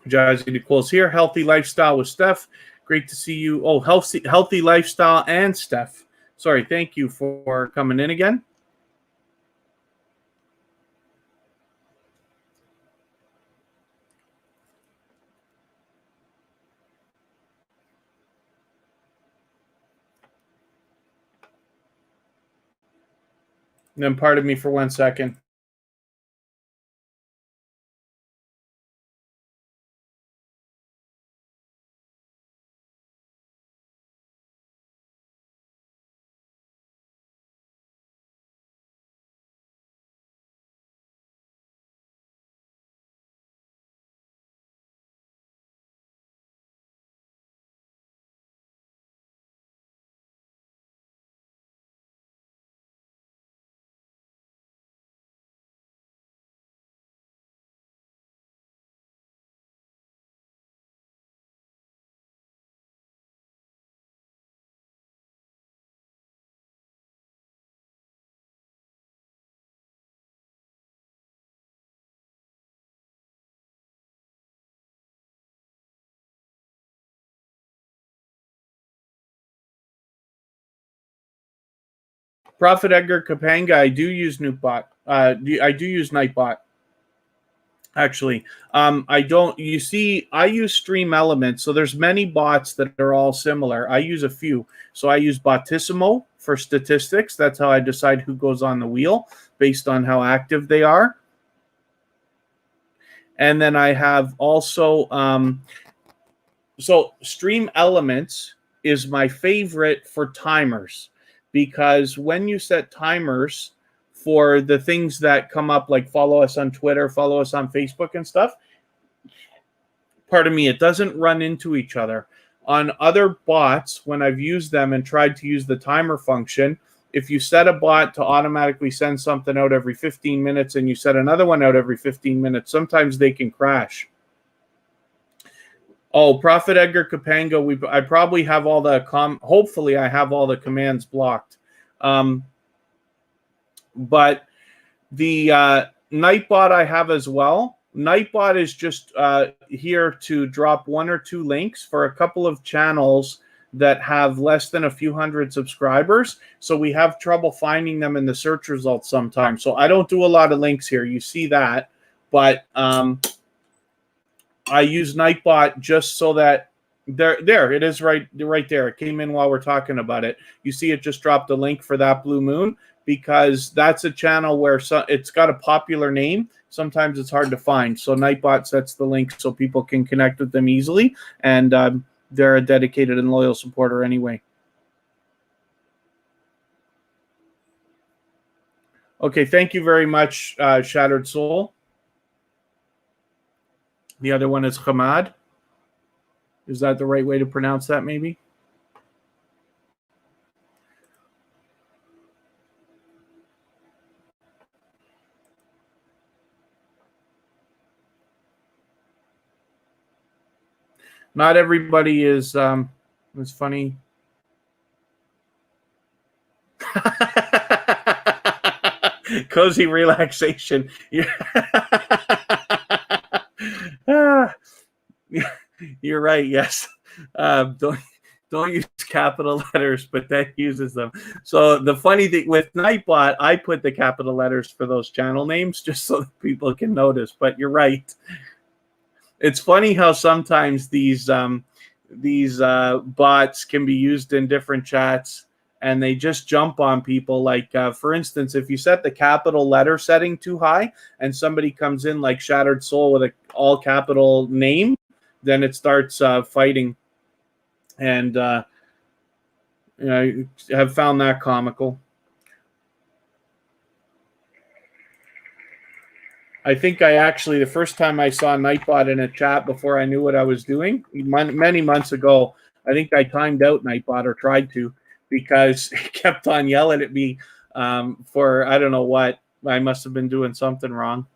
Jazzy Nicole's here. Healthy Lifestyle with Steph. Great to see you. Oh, healthy Lifestyle and Steph. Sorry, thank you for coming in again. And then pardon me for 1 second. Prophet Edgar Kapanga, I do use Newbot. I do use Nightbot. Actually, I don't. You see, I use Stream Elements, so there's many bots that are all similar. I use a few. So I use Botissimo for statistics. That's how I decide who goes on the wheel based on how active they are. And then I have also, so Stream Elements is my favorite for timers, because when you set timers for the things that come up, like follow us on Twitter, follow us on Facebook and stuff, pardon me, it doesn't run into each other. On other bots, when I've used them and tried to use the timer function, if you set a bot to automatically send something out every 15 minutes and you set another one out every 15 minutes, sometimes they can crash. Oh, Prophet Edgar Kapanga, I probably have all the hopefully I have all the commands blocked. But the Nightbot I have as well. Nightbot is just here to drop 1 or 2 links for a couple of channels that have less than a few hundred subscribers. So we have trouble finding them in the search results sometimes. So I don't do a lot of links here. You see that. But I use Nightbot just so that there it is, right there. It came in while we're talking about it. You see it just dropped a link for that blue moon, because that's a channel where it's got a popular name. Sometimes it's hard to find. So Nightbot sets the link so people can connect with them easily. And they're a dedicated and loyal supporter anyway. Okay, thank you very much, Shattered Soul. The other one is Hamad. Is that the right way to pronounce that, maybe? Not everybody is it's funny. Cozy relaxation. You're right. Yes. Don't use capital letters, but that uses them. So the funny thing with Nightbot, I put the capital letters for those channel names just so that people can notice. But you're right. It's funny how sometimes these bots can be used in different chats, and they just jump on people. Like, for instance, if you set the capital letter setting too high and somebody comes in like Shattered Soul with an all capital name, then it starts fighting. And I have found that comical. I think the first time I saw Nightbot in a chat before I knew what I was doing, many months ago, I think I timed out Nightbot, or tried to, because it kept on yelling at me for I don't know what. I must have been doing something wrong.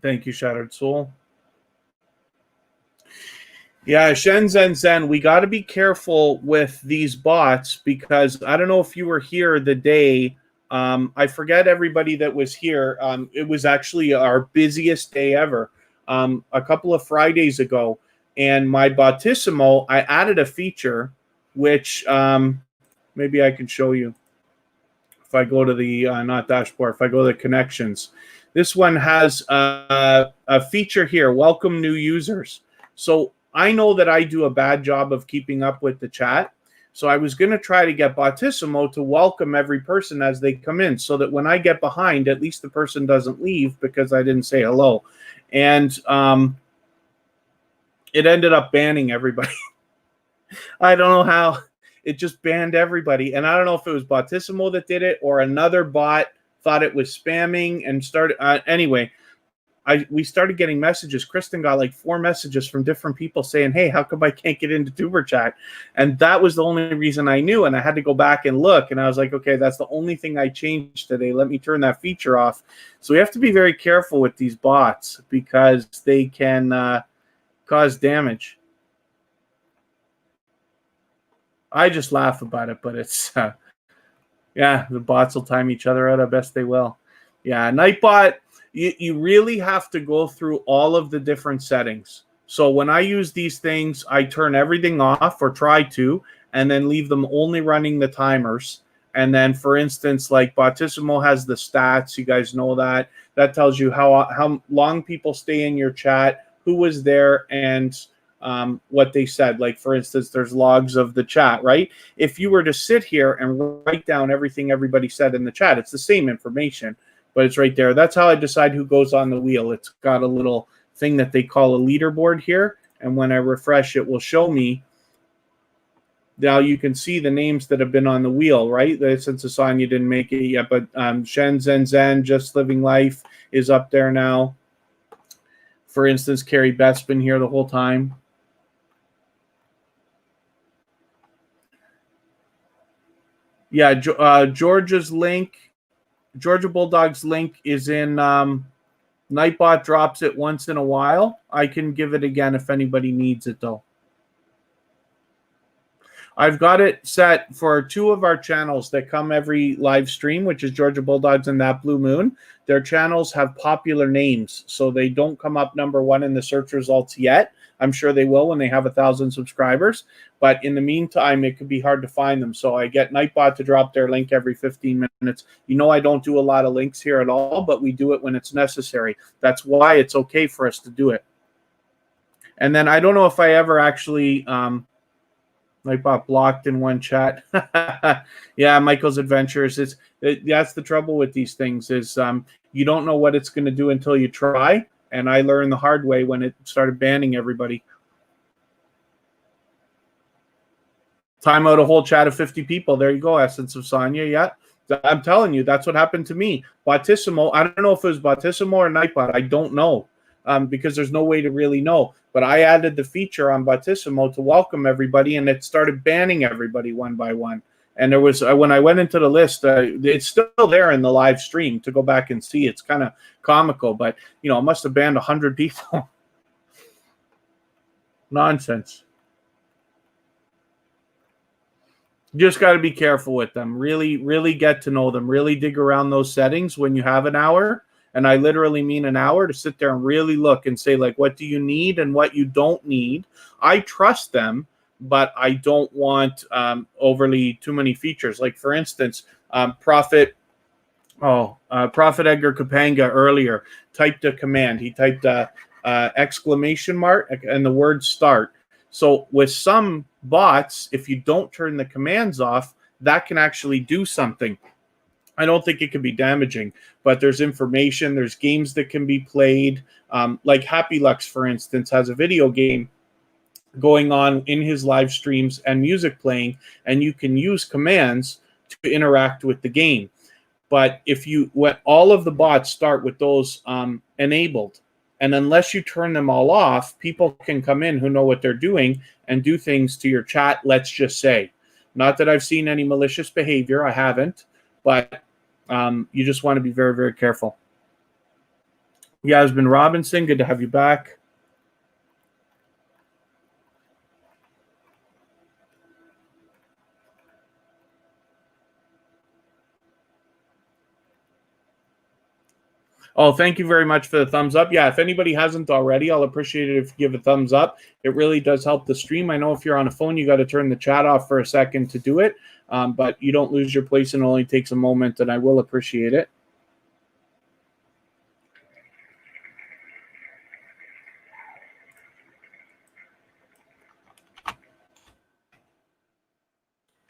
Thank you, Shattered Soul. Yeah, Shenzhen Zen, we got to be careful with these bots, because I don't know if you were here the day. I forget everybody that was here. It was actually our busiest day ever, a couple of Fridays ago. And my Botissimo, I added a feature, which maybe I can show you. If I go to the, not dashboard, if I go to the connections. This one has a feature here, welcome new users. So I know that I do a bad job of keeping up with the chat. So I was going to try to get Botissimo to welcome every person as they come in, so that when I get behind, at least the person doesn't leave because I didn't say hello. And it ended up banning everybody. I don't know how. It just banned everybody. And I don't know if it was Botissimo that did it, or another bot thought it was spamming and started. Anyway, we started getting messages. Kristen got like 4 messages from different people saying, hey, how come I can't get into tuberchat? And that was the only reason I knew. And I had to go back and look. And I was like, okay, that's the only thing I changed today. Let me turn that feature off. So we have to be very careful with these bots, because they can cause damage. I just laugh about it, but it's, yeah, the bots will time each other out. I best they will. Yeah, Nightbot. You really have to go through all of the different settings. So when I use these things, I turn everything off, or try to, and then leave them only running the timers. And then, for instance, like Bottissimo has the stats. You guys know that. That tells you how long people stay in your chat, who was there, and what they said. Like, for instance, there's logs of the chat, right? If you were to sit here and write down everything everybody said in the chat, it's the same information, but it's right there. That's how I decide who goes on the wheel. It's got a little thing that they call a leaderboard here, and when I refresh, it will show me. Now you can see the names that have been on the wheel, right? Since Asanya didn't make it yet, but Shen Zen Zen, Just Living Life, is up there now. For instance, Carrie Beth's been here the whole time. Yeah, Georgia's link, Georgia Bulldog's link is in. Nightbot drops it once in a while. I can give it again if anybody needs it, though. I've got it set for 2 of our channels that come every live stream, which is Georgia Bulldogs and That Blue Moon. Their channels have popular names, so they don't come up #1 in the search results yet. I'm sure they will when they have 1,000 subscribers. But in the meantime, it could be hard to find them. So I get Nightbot to drop their link every 15 minutes. You know, I don't do a lot of links here at all, but we do it when it's necessary. That's why it's okay for us to do it. And then I don't know if I ever actually... Nightbot blocked in one chat. Yeah, Michael's Adventures. That's the trouble with these things is you don't know what it's going to do until you try. And I learned the hard way when it started banning everybody. Time out a whole chat of 50 people. There you go, Essence of Sonya. Yeah, I'm telling you, that's what happened to me. Bottissimo, I don't know if it was Bottissimo or Nightbot. I don't know. Because there's no way to really know. But I added the feature on Bottissimo to welcome everybody, and it started banning everybody one by one. And there was, when I went into the list, it's still there in the live stream to go back and see. It's kind of comical, but, you know, it must have banned 100 people. Nonsense. You just got to be careful with them. Really, really get to know them. Really dig around those settings when you have an hour. And I literally mean an hour to sit there and really look and say, like, what do you need and what you don't need? I trust them, but I don't want overly too many features. Like, for instance, Prophet Edgar Kapanga earlier typed a command. He typed a exclamation mark and the word start. So with some bots, if you don't turn the commands off, that can actually do something. I don't think it can be damaging, but there's information, there's games that can be played. Like Happy Lux, for instance, has a video game going on in his live streams and music playing, and you can use commands to interact with the game. But if all of the bots start with those enabled, and unless you turn them all off, people can come in who know what they're doing and do things to your chat, let's just say. Not that I've seen any malicious behavior, I haven't. But you just want to be very, very careful. Yasmin Robinson, good to have you back. Oh, thank you very much for the thumbs up. Yeah, if anybody hasn't already, I'll appreciate it if you give a thumbs up. It really does help the stream. I know if you're on a phone, you got to turn the chat off for a second to do it. But you don't lose your place, and it only takes a moment, and I will appreciate it.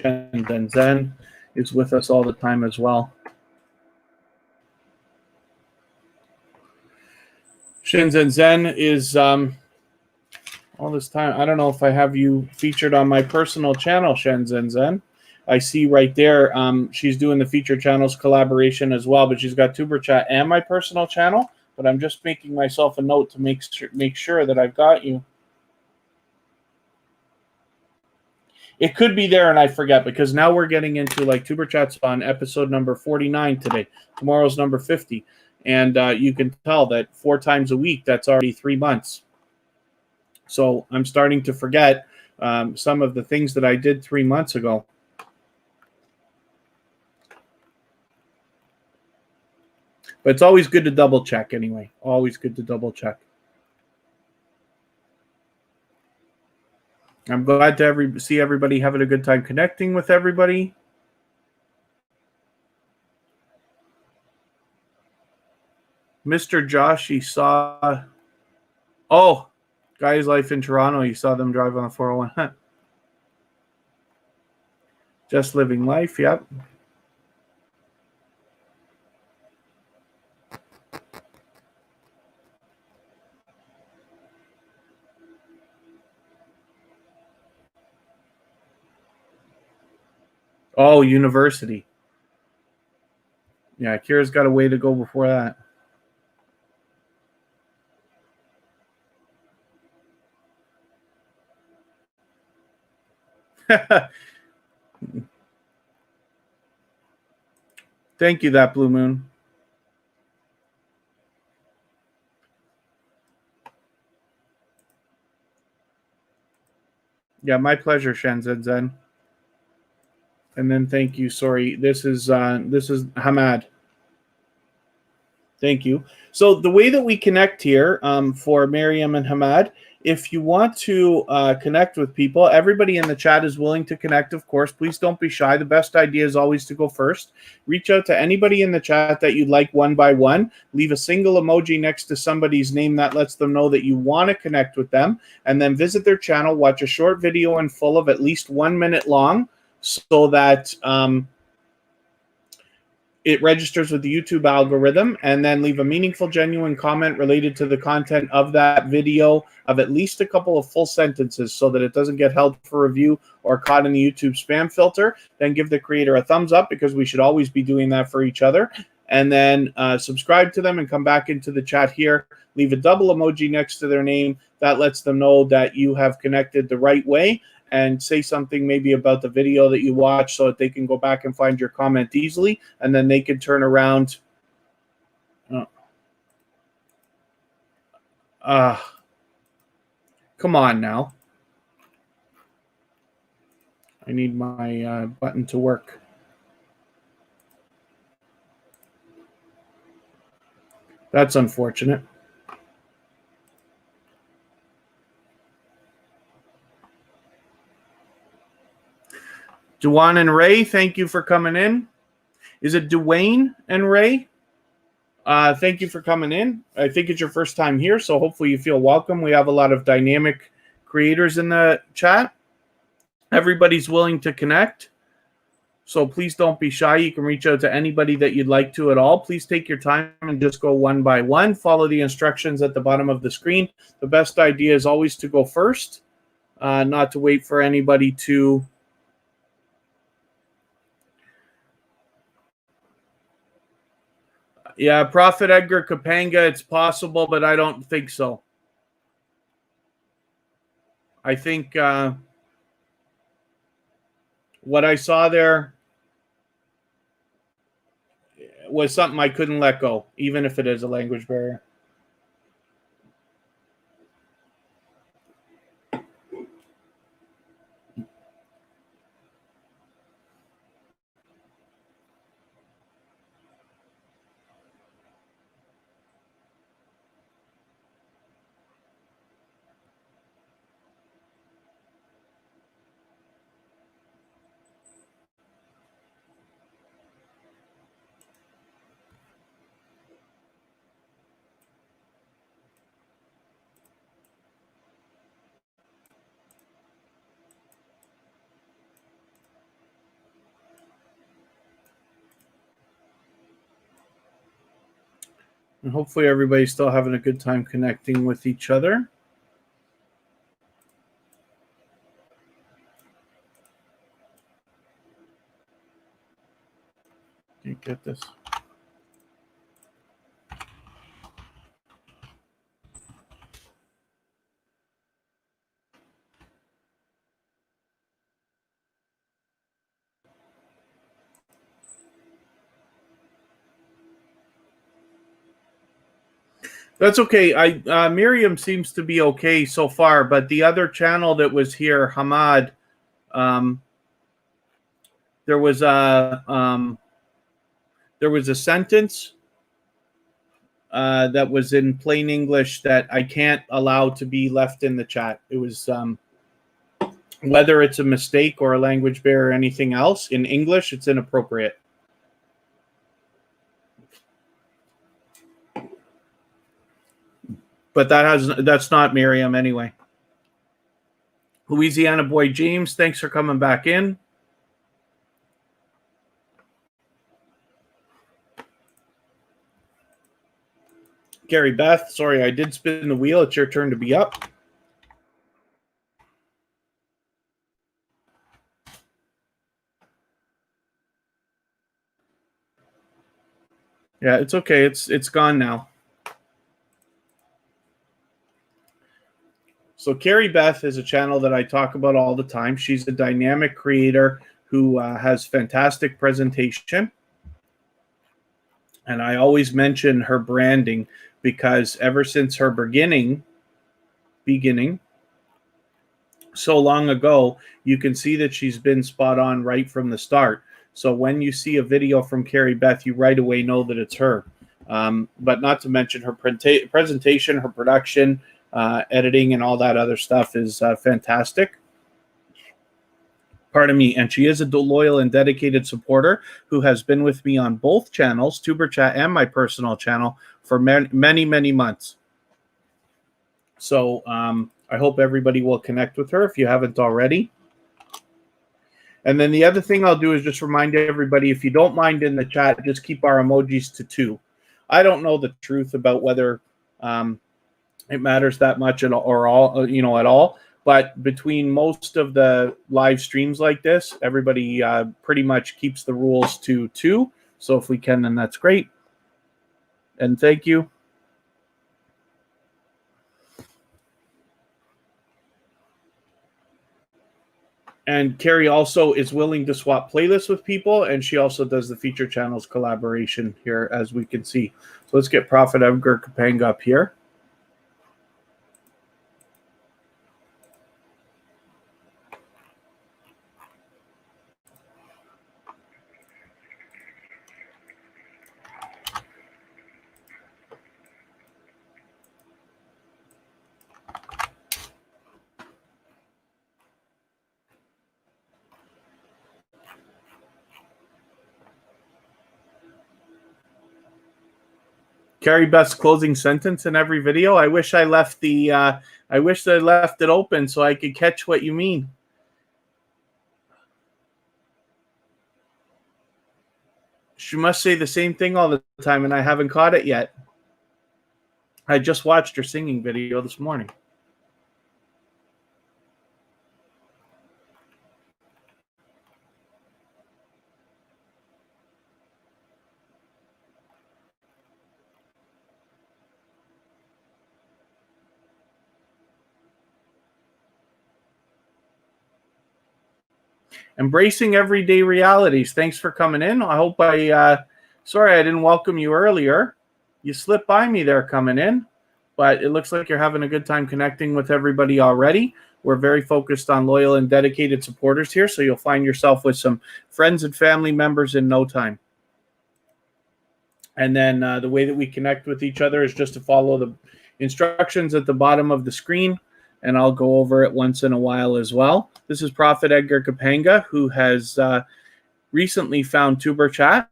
And then Zen is with us all the time as well. Shenzhen Zen is all this time. I don't know if I have you featured on my personal channel, Shenzhen Zen. I see right there she's doing the feature channels collaboration as well, but she's got tuberchat and my personal channel. But I'm just making myself a note to make sure that I've got you. It could be there and I forget, because now we're getting into like tuberchat's on episode number 49 today. Tomorrow's number 50. And you can tell that 4 times a week, that's already 3 months. So I'm starting to forget some of the things that I did 3 months ago. But it's always good to double check anyway. Always good to double check. I'm glad to see everybody having a good time connecting with everybody. Mr. Josh, he saw... Oh, Guy's Life in Toronto. You saw them drive on the 401. Just Living Life, yep. Oh, University. Yeah, Kira's got a way to go before that. Thank you, that Blue Moon. Yeah, my pleasure, Shenzhen Zen. And then thank you. Sorry, this is Hamad. Thank you. So the way that we connect here for Miriam and Hamad, if you want to connect with people, everybody in the chat is willing to connect, of course. Please don't be shy. The best idea is always to go first. Reach out to anybody in the chat that you'd like one by one. Leave a single emoji next to somebody's name that lets them know that you want to connect with them. And then visit their channel, watch a short video in full of at least 1 minute long so that... it registers with the YouTube algorithm, and then leave a meaningful, genuine comment related to the content of that video of at least a couple of full sentences so that it doesn't get held for review or caught in the YouTube spam filter. Then give the creator a thumbs up, because we should always be doing that for each other. And then subscribe to them and come back into the chat here. Leave a double emoji next to their name. That lets them know that you have connected the right way. And say something maybe about the video that you watch so that they can go back and find your comment easily, and then they can turn around. Come on now. I need my button to work. That's unfortunate. Duane and Ray, thank you for coming in. Is it Dwayne and Ray? Thank you for coming in. I think it's your first time here, so hopefully you feel welcome. We have a lot of dynamic creators in the chat. Everybody's willing to connect, so please don't be shy. You can reach out to anybody that you'd like to at all. Please take your time and just go one by one. Follow the instructions at the bottom of the screen. The best idea is always to go first, not to wait for anybody to... Yeah, Prophet Edgar Kapanga, it's possible, but I don't think so. I think what I saw there was something I couldn't let go, even if it is a language barrier. And hopefully everybody's still having a good time connecting with each other. Can't get this. That's okay. Miriam seems to be okay so far, but the other channel that was here, Hamad, there was a sentence that was in plain English that I can't allow to be left in the chat. It was whether it's a mistake or a language barrier or anything else, in English, it's inappropriate. But that's not Miriam anyway. Louisiana Boy James, thanks for coming back in. Gary Beth, sorry, I did spin the wheel. It's your turn to be up. Yeah, it's okay. It's gone now. So Carrie Beth is a channel that I talk about all the time. She's a dynamic creator who has fantastic presentation. And I always mention her branding because ever since her beginning, so long ago, you can see that she's been spot on right from the start. So when you see a video from Carrie Beth, you right away know that it's her. But not to mention her presentation, her production, editing, and all that other stuff is fantastic. Pardon me. And she is a loyal and dedicated supporter who has been with me on both channels, TuberChat and my personal channel, for many, many months. So I hope everybody will connect with her if you haven't already. And then the other thing I'll do is just remind everybody, if you don't mind in the chat, just keep our emojis to 2. I don't know the truth about whether it matters that much at all. But between most of the live streams like this, everybody pretty much keeps the rules to 2. So if we can, then that's great. And thank you. And Carrie also is willing to swap playlists with people, and she also does the feature channels collaboration here, as we can see. So let's get Prophet Edgar Kapanga up here. Carrie Beth's closing sentence in every video. I wish I left the. I wish I left it open so I could catch what you mean. She must say the same thing all the time, and I haven't caught it yet. I just watched her singing video this morning. Embracing everyday realities. Thanks for coming in. I hope sorry I didn't welcome you earlier. You slipped by me there coming in, but it looks like you're having a good time connecting with everybody already. We're very focused on loyal and dedicated supporters here, so you'll find yourself with some friends and family members in no time. And then the way that we connect with each other is just to follow the instructions at the bottom of the screen, and I'll go over it once in a while as well. This is Prophet Edgar Kapanga, who has recently found TuberChat,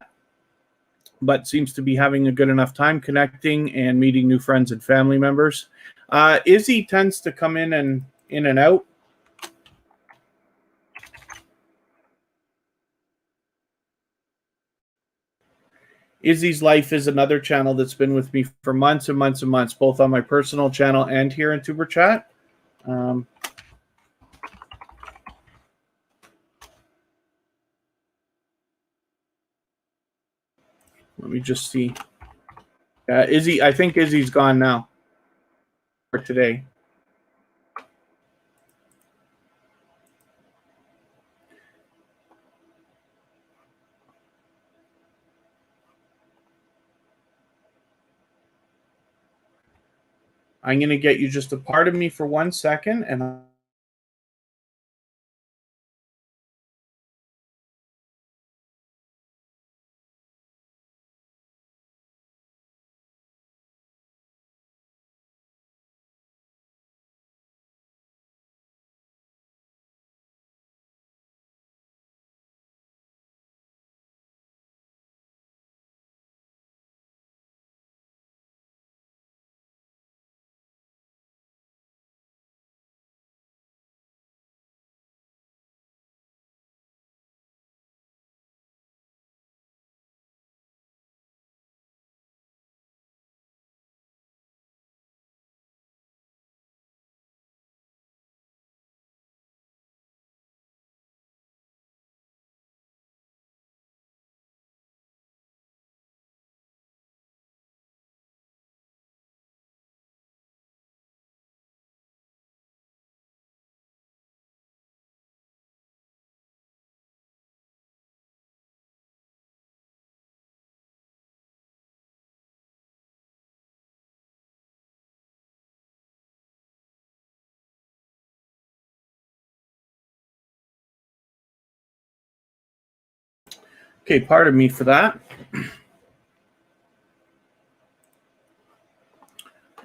but seems to be having a good enough time connecting and meeting new friends and family members. Izzy tends to come in and out. Izzy's Life is another channel that's been with me for months and months and months, both on my personal channel and here in TuberChat. Let me just see. Izzy, I think Izzy's gone now for today. I'm going to get you just a part of me for 1 second, and Okay, pardon me for that.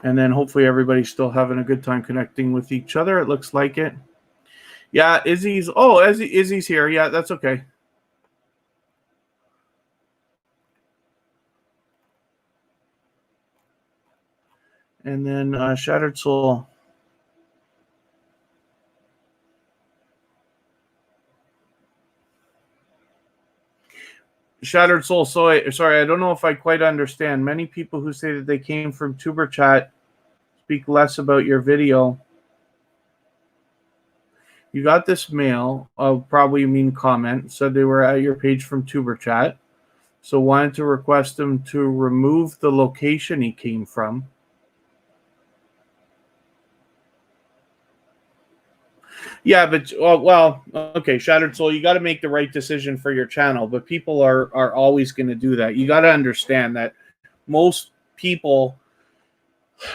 And then hopefully everybody's still having a good time connecting with each other. It looks like it. Yeah, Izzy's here. Yeah, that's okay. And then Shattered Soul. Shattered Soul, sorry, I don't know if I quite understand. Many people who say that they came from TuberChat speak less about your video. You got this mail, probably you mean comment, said they were at your page from TuberChat, so wanted to request him to remove the location he came from. Yeah, but okay, Shattered Soul, you got to make the right decision for your channel, but people are always going to do that. You got to understand that most people,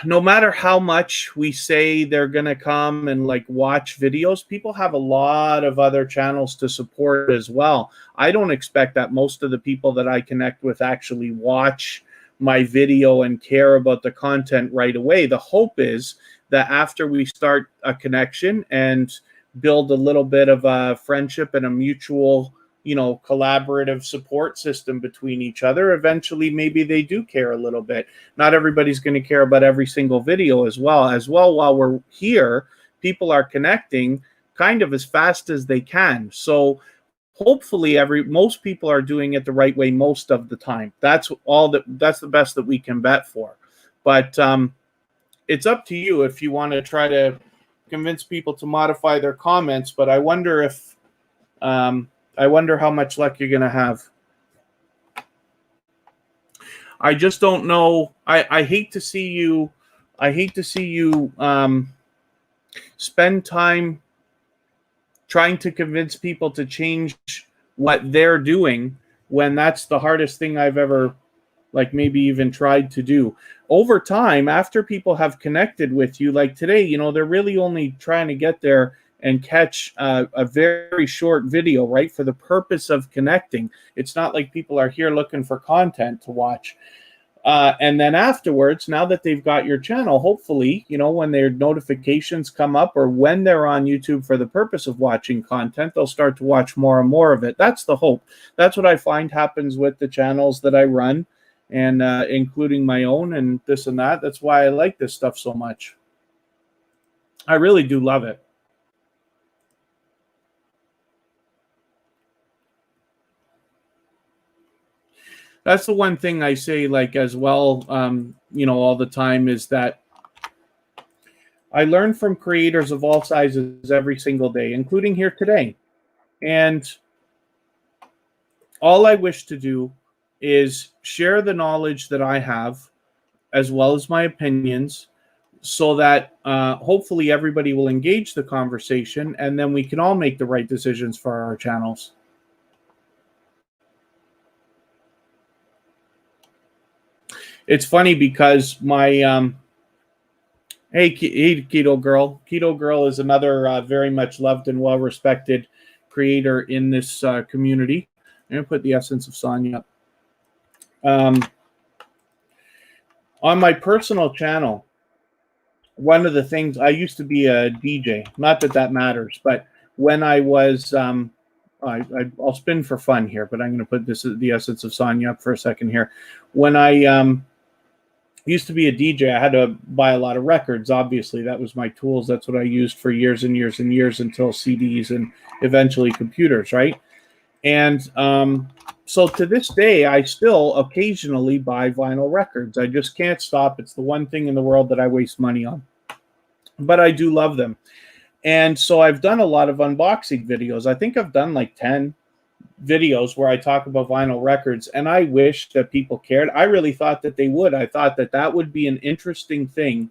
no matter how much we say they're going to come and like watch videos, people have a lot of other channels to support as well. I don't expect that most of the people that I connect with actually watch my video and care about the content right away. The hope is that after we start a connection and build a little bit of a friendship and a mutual, collaborative support system between each other, eventually maybe they do care a little bit. Not everybody's going to care about every single video as well. While we're here, people are connecting kind of as fast as they can. So hopefully most people are doing it the right way most of the time. That's the best that we can bet for. But it's up to you if you want to try to convince people to modify their comments, but I wonder how much luck you're going to have. I just don't know. I hate to see you spend time trying to convince people to change what they're doing when that's the hardest thing I've ever maybe even tried to do. Over time, after people have connected with you, like today, they're really only trying to get there and catch a very short video, right? For the purpose of connecting. It's not like people are here looking for content to watch. And then afterwards, now that they've got your channel, hopefully, when their notifications come up or when they're on YouTube for the purpose of watching content, they'll start to watch more and more of it. That's the hope. That's what I find happens with the channels that I run, and including my own and this and that. That's why I like this stuff so much. I really do love it. That's the one thing I say, as well, all the time, is that I learn from creators of all sizes every single day, including here today. And all I wish to do is share the knowledge that I have, as well as my opinions, so that hopefully everybody will engage the conversation, and then we can all make the right decisions for our channels. It's funny because my hey Keto Girl is another very much loved and well-respected creator in this community. I'm going to put the essence of Sonya up. On my personal channel, one of the things, I used to be a DJ, not that matters, but when I was, I'll spin for fun here, but I'm going to put the essence of Sonya up for a second here. When I used to be a DJ, I had to buy a lot of records. Obviously, that was my tools. That's what I used for years and years and years until CDs and eventually computers, right? And so to this day, I still occasionally buy vinyl records. I just can't stop. It's the one thing in the world that I waste money on. But I do love them. And so I've done a lot of unboxing videos. I think I've done like 10 videos where I talk about vinyl records, and I wish that people cared. I really thought that they would. I thought that would be an interesting thing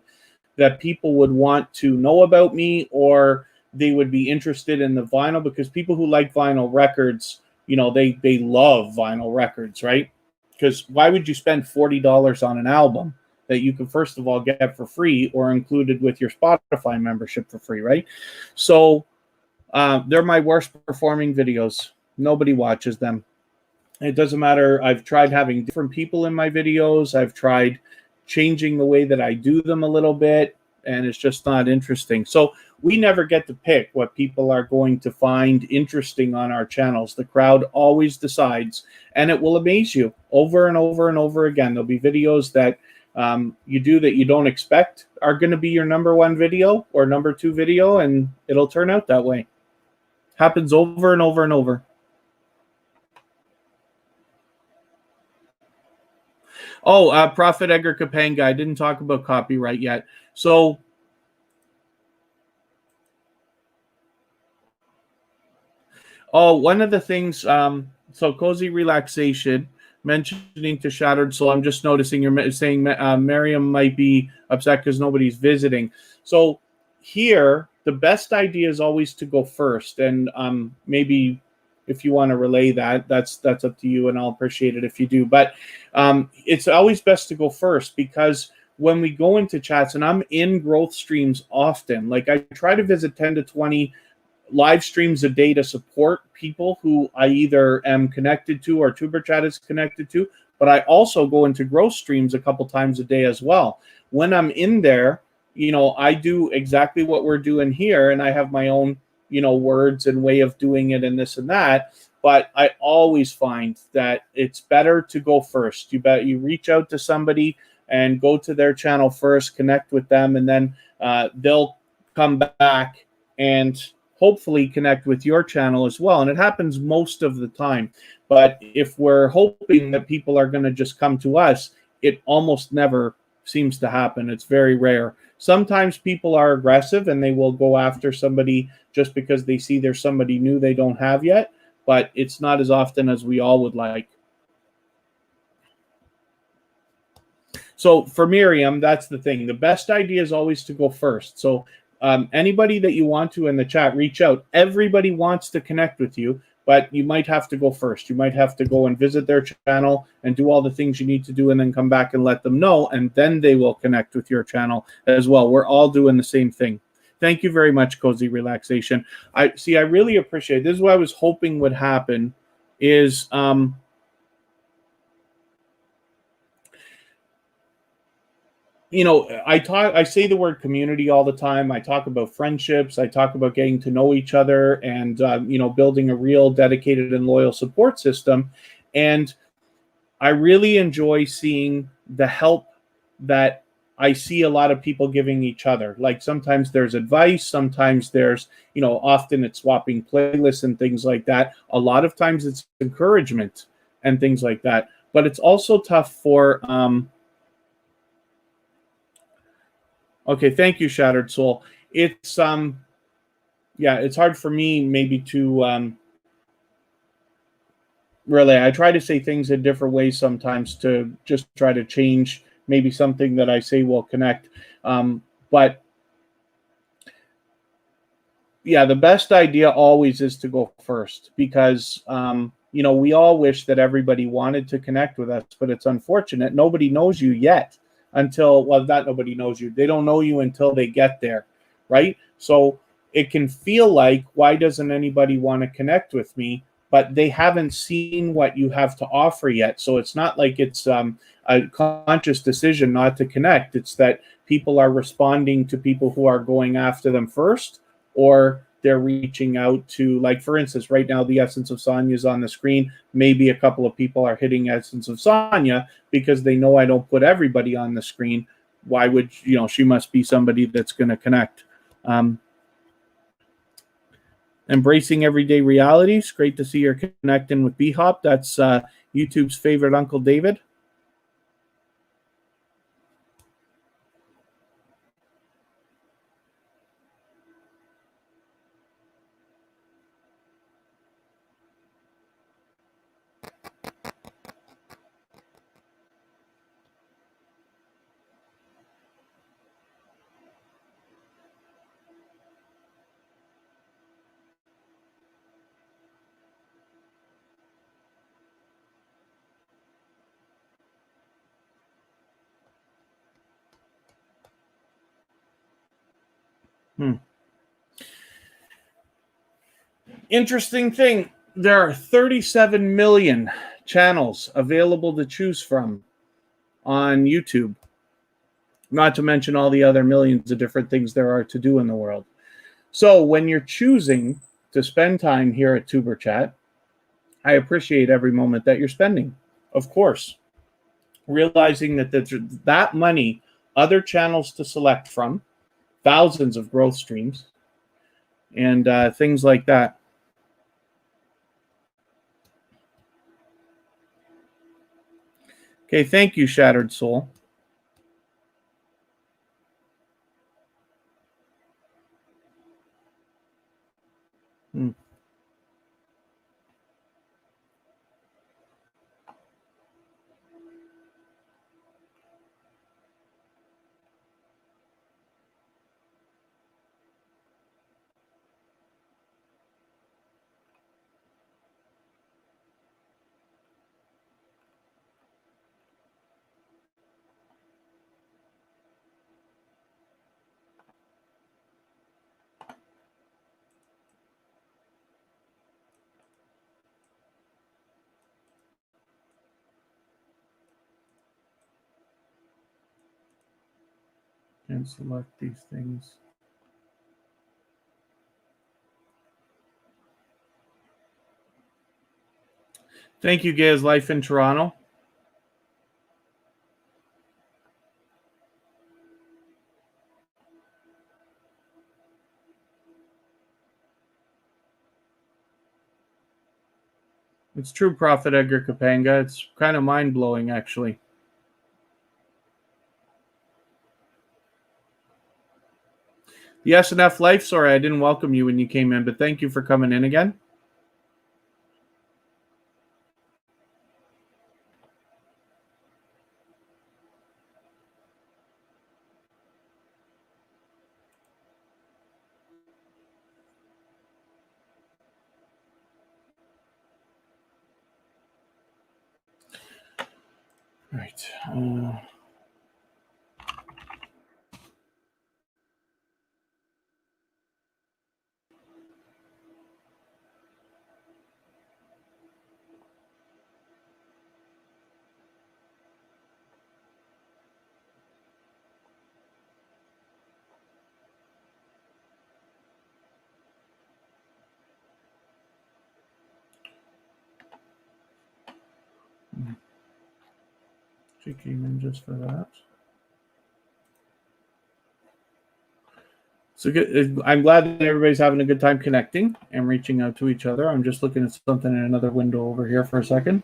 that people would want to know about me, or they would be interested in the vinyl, because people who like vinyl records, they love vinyl records, right? Because why would you spend $40 on an album that you can, first of all, get for free or included with your Spotify membership for free, right? So they're my worst performing videos. Nobody watches them. It doesn't matter. I've tried having different people in my videos. I've tried changing the way that I do them a little bit, and it's just not interesting. So we never get to pick what people are going to find interesting on our channels. The crowd always decides, and it will amaze you over and over and over again. There'll be videos that you do that you don't expect are going to be your #1 video or #2 video, and it'll turn out that way. Happens over and over and over. Oh, Prophet Edgar Kapanga. I didn't talk about copyright yet. So, one of the things, so Cozy Relaxation, mentioning to Shattered Soul, I'm just noticing you're saying Miriam might be upset because nobody's visiting. So here, the best idea is always to go first. And maybe if you want to relay that, that's up to you, and I'll appreciate it if you do. But it's always best to go first, because when we go into chats, and I'm in growth streams often, like I try to visit 10 to 20 live streams a day to support people who I either am connected to or tuberchat is connected to, but I also go into growth streams a couple times a day as well. When I'm in there, I do exactly what we're doing here, and I have my own, words and way of doing it and this and that. But I always find that it's better to go first. You reach out to somebody and go to their channel first, connect with them, and then they'll come back and hopefully connect with your channel as well. And it happens most of the time. But if we're hoping that people are going to just come to us, it almost never seems to happen. It's very rare. Sometimes people are aggressive and they will go after somebody just because they see there's somebody new they don't have yet, but it's not as often as we all would like. So for Miriam, that's the thing. The best idea is always to go first. So anybody that you want to in the chat, reach out. Everybody wants to connect with you, but you might have to go first. You might have to go and visit their channel and do all the things you need to do, and then come back and let them know, and then they will connect with your channel as well. We're all doing the same thing. Thank you very much, Cozy Relaxation. I really appreciate it. This is what I was hoping would happen is I say the word community all the time. I talk about friendships. I talk about getting to know each other, and building a real dedicated and loyal support system. And I really enjoy seeing the help that I see a lot of people giving each other. Like sometimes there's advice, sometimes there's, often it's swapping playlists and things like that. A lot of times it's encouragement and things like that. But it's also tough for okay, thank you, Shattered Soul. It's it's hard for me maybe to relay. I try to say things in different ways sometimes to just try to change maybe something that I say will connect. But yeah, the best idea always is to go first, because we all wish that everybody wanted to connect with us, but it's unfortunate nobody knows you yet until, well, not nobody knows you. They don't know you until they get there, right? So it can feel like, why doesn't anybody want to connect with me? But they haven't seen what you have to offer yet. So it's not like it's a conscious decision not to connect. It's that people are responding to people who are going after them first, or they're reaching out to, like, for instance, right now, the Essence of Sonya is on the screen. Maybe a couple of people are hitting Essence of Sonya because they know I don't put everybody on the screen. Why would, she must be somebody that's going to connect. Embracing everyday realities. Great to see you're connecting with B-Hop. That's YouTube's favorite Uncle David. Interesting thing. There are 37 million channels available to choose from on YouTube, not to mention all the other millions of different things there are to do in the world. So when you're choosing to spend time here at tuberchat, I appreciate every moment that you're spending, of course, realizing that there's that many other channels to select from, thousands of growth streams, and things like that. Okay, thank you, Shattered Soul. And select these things. Thank you, Gay's Life in Toronto. It's true, Prophet Edgar Kapanga. It's kind of mind-blowing, actually. The SNF Life, sorry, I didn't welcome you when you came in, but thank you for coming in again. Right. She came in just for that. So good. I'm glad that everybody's having a good time connecting and reaching out to each other. I'm just looking at something in another window over here for a second.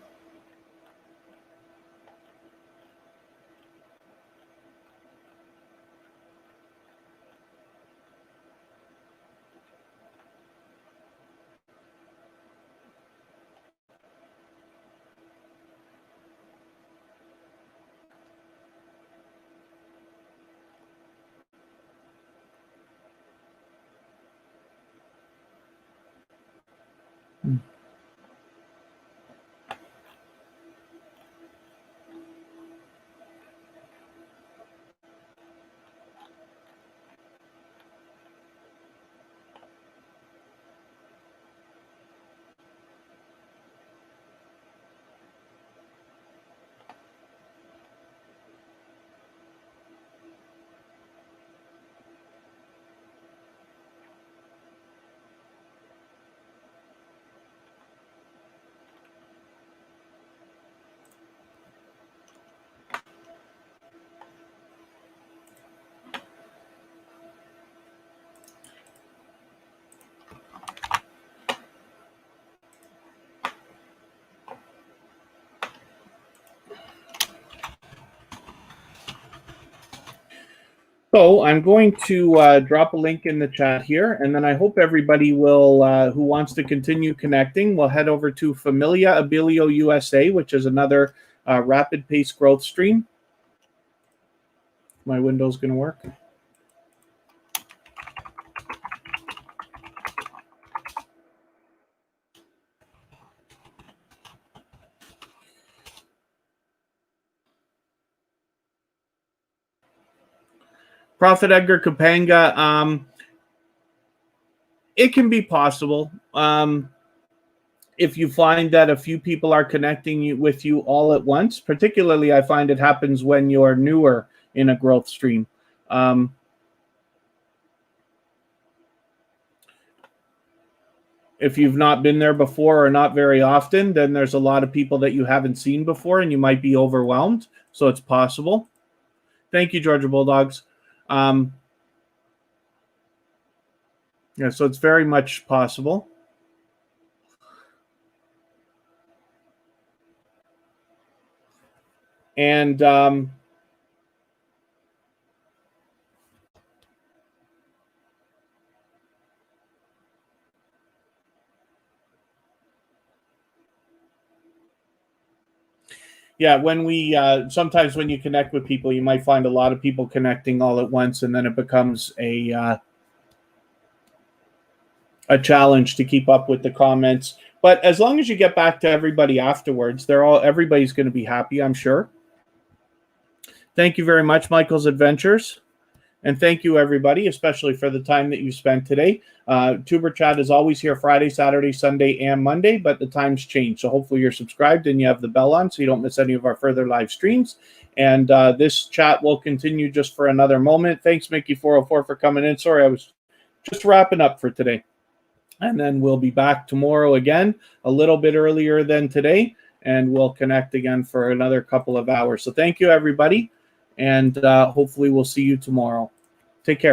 So I'm going to drop a link in the chat here, and then I hope everybody will, who wants to continue connecting, will head over to Familia Abilio USA, which is another rapid pace growth stream. My window's going to work. Prophet Edgar Kapanga, it can be possible. if you find that a few people are connecting with you all at once, particularly I find it happens when you're newer in a growth stream. If you've not been there before or not very often, then there's a lot of people that you haven't seen before and you might be overwhelmed. So it's possible. Thank you, Georgia Bulldogs. Yeah, so it's very much possible. And yeah, when we sometimes when you connect with people, you might find a lot of people connecting all at once, and then it becomes a challenge to keep up with the comments. But as long as you get back to everybody afterwards, everybody's going to be happy, I'm sure. Thank you very much, Michael's Adventures. And thank you, everybody, especially for the time that you spent today. TuberChat is always here Friday, Saturday, Sunday, and Monday, but the times change. So hopefully you're subscribed and you have the bell on so you don't miss any of our further live streams. And this chat will continue just for another moment. Thanks, Mickey404, for coming in. Sorry, I was just wrapping up for today. And then we'll be back tomorrow again, a little bit earlier than today, and we'll connect again for another couple of hours. So thank you, everybody, and hopefully we'll see you tomorrow. Take care.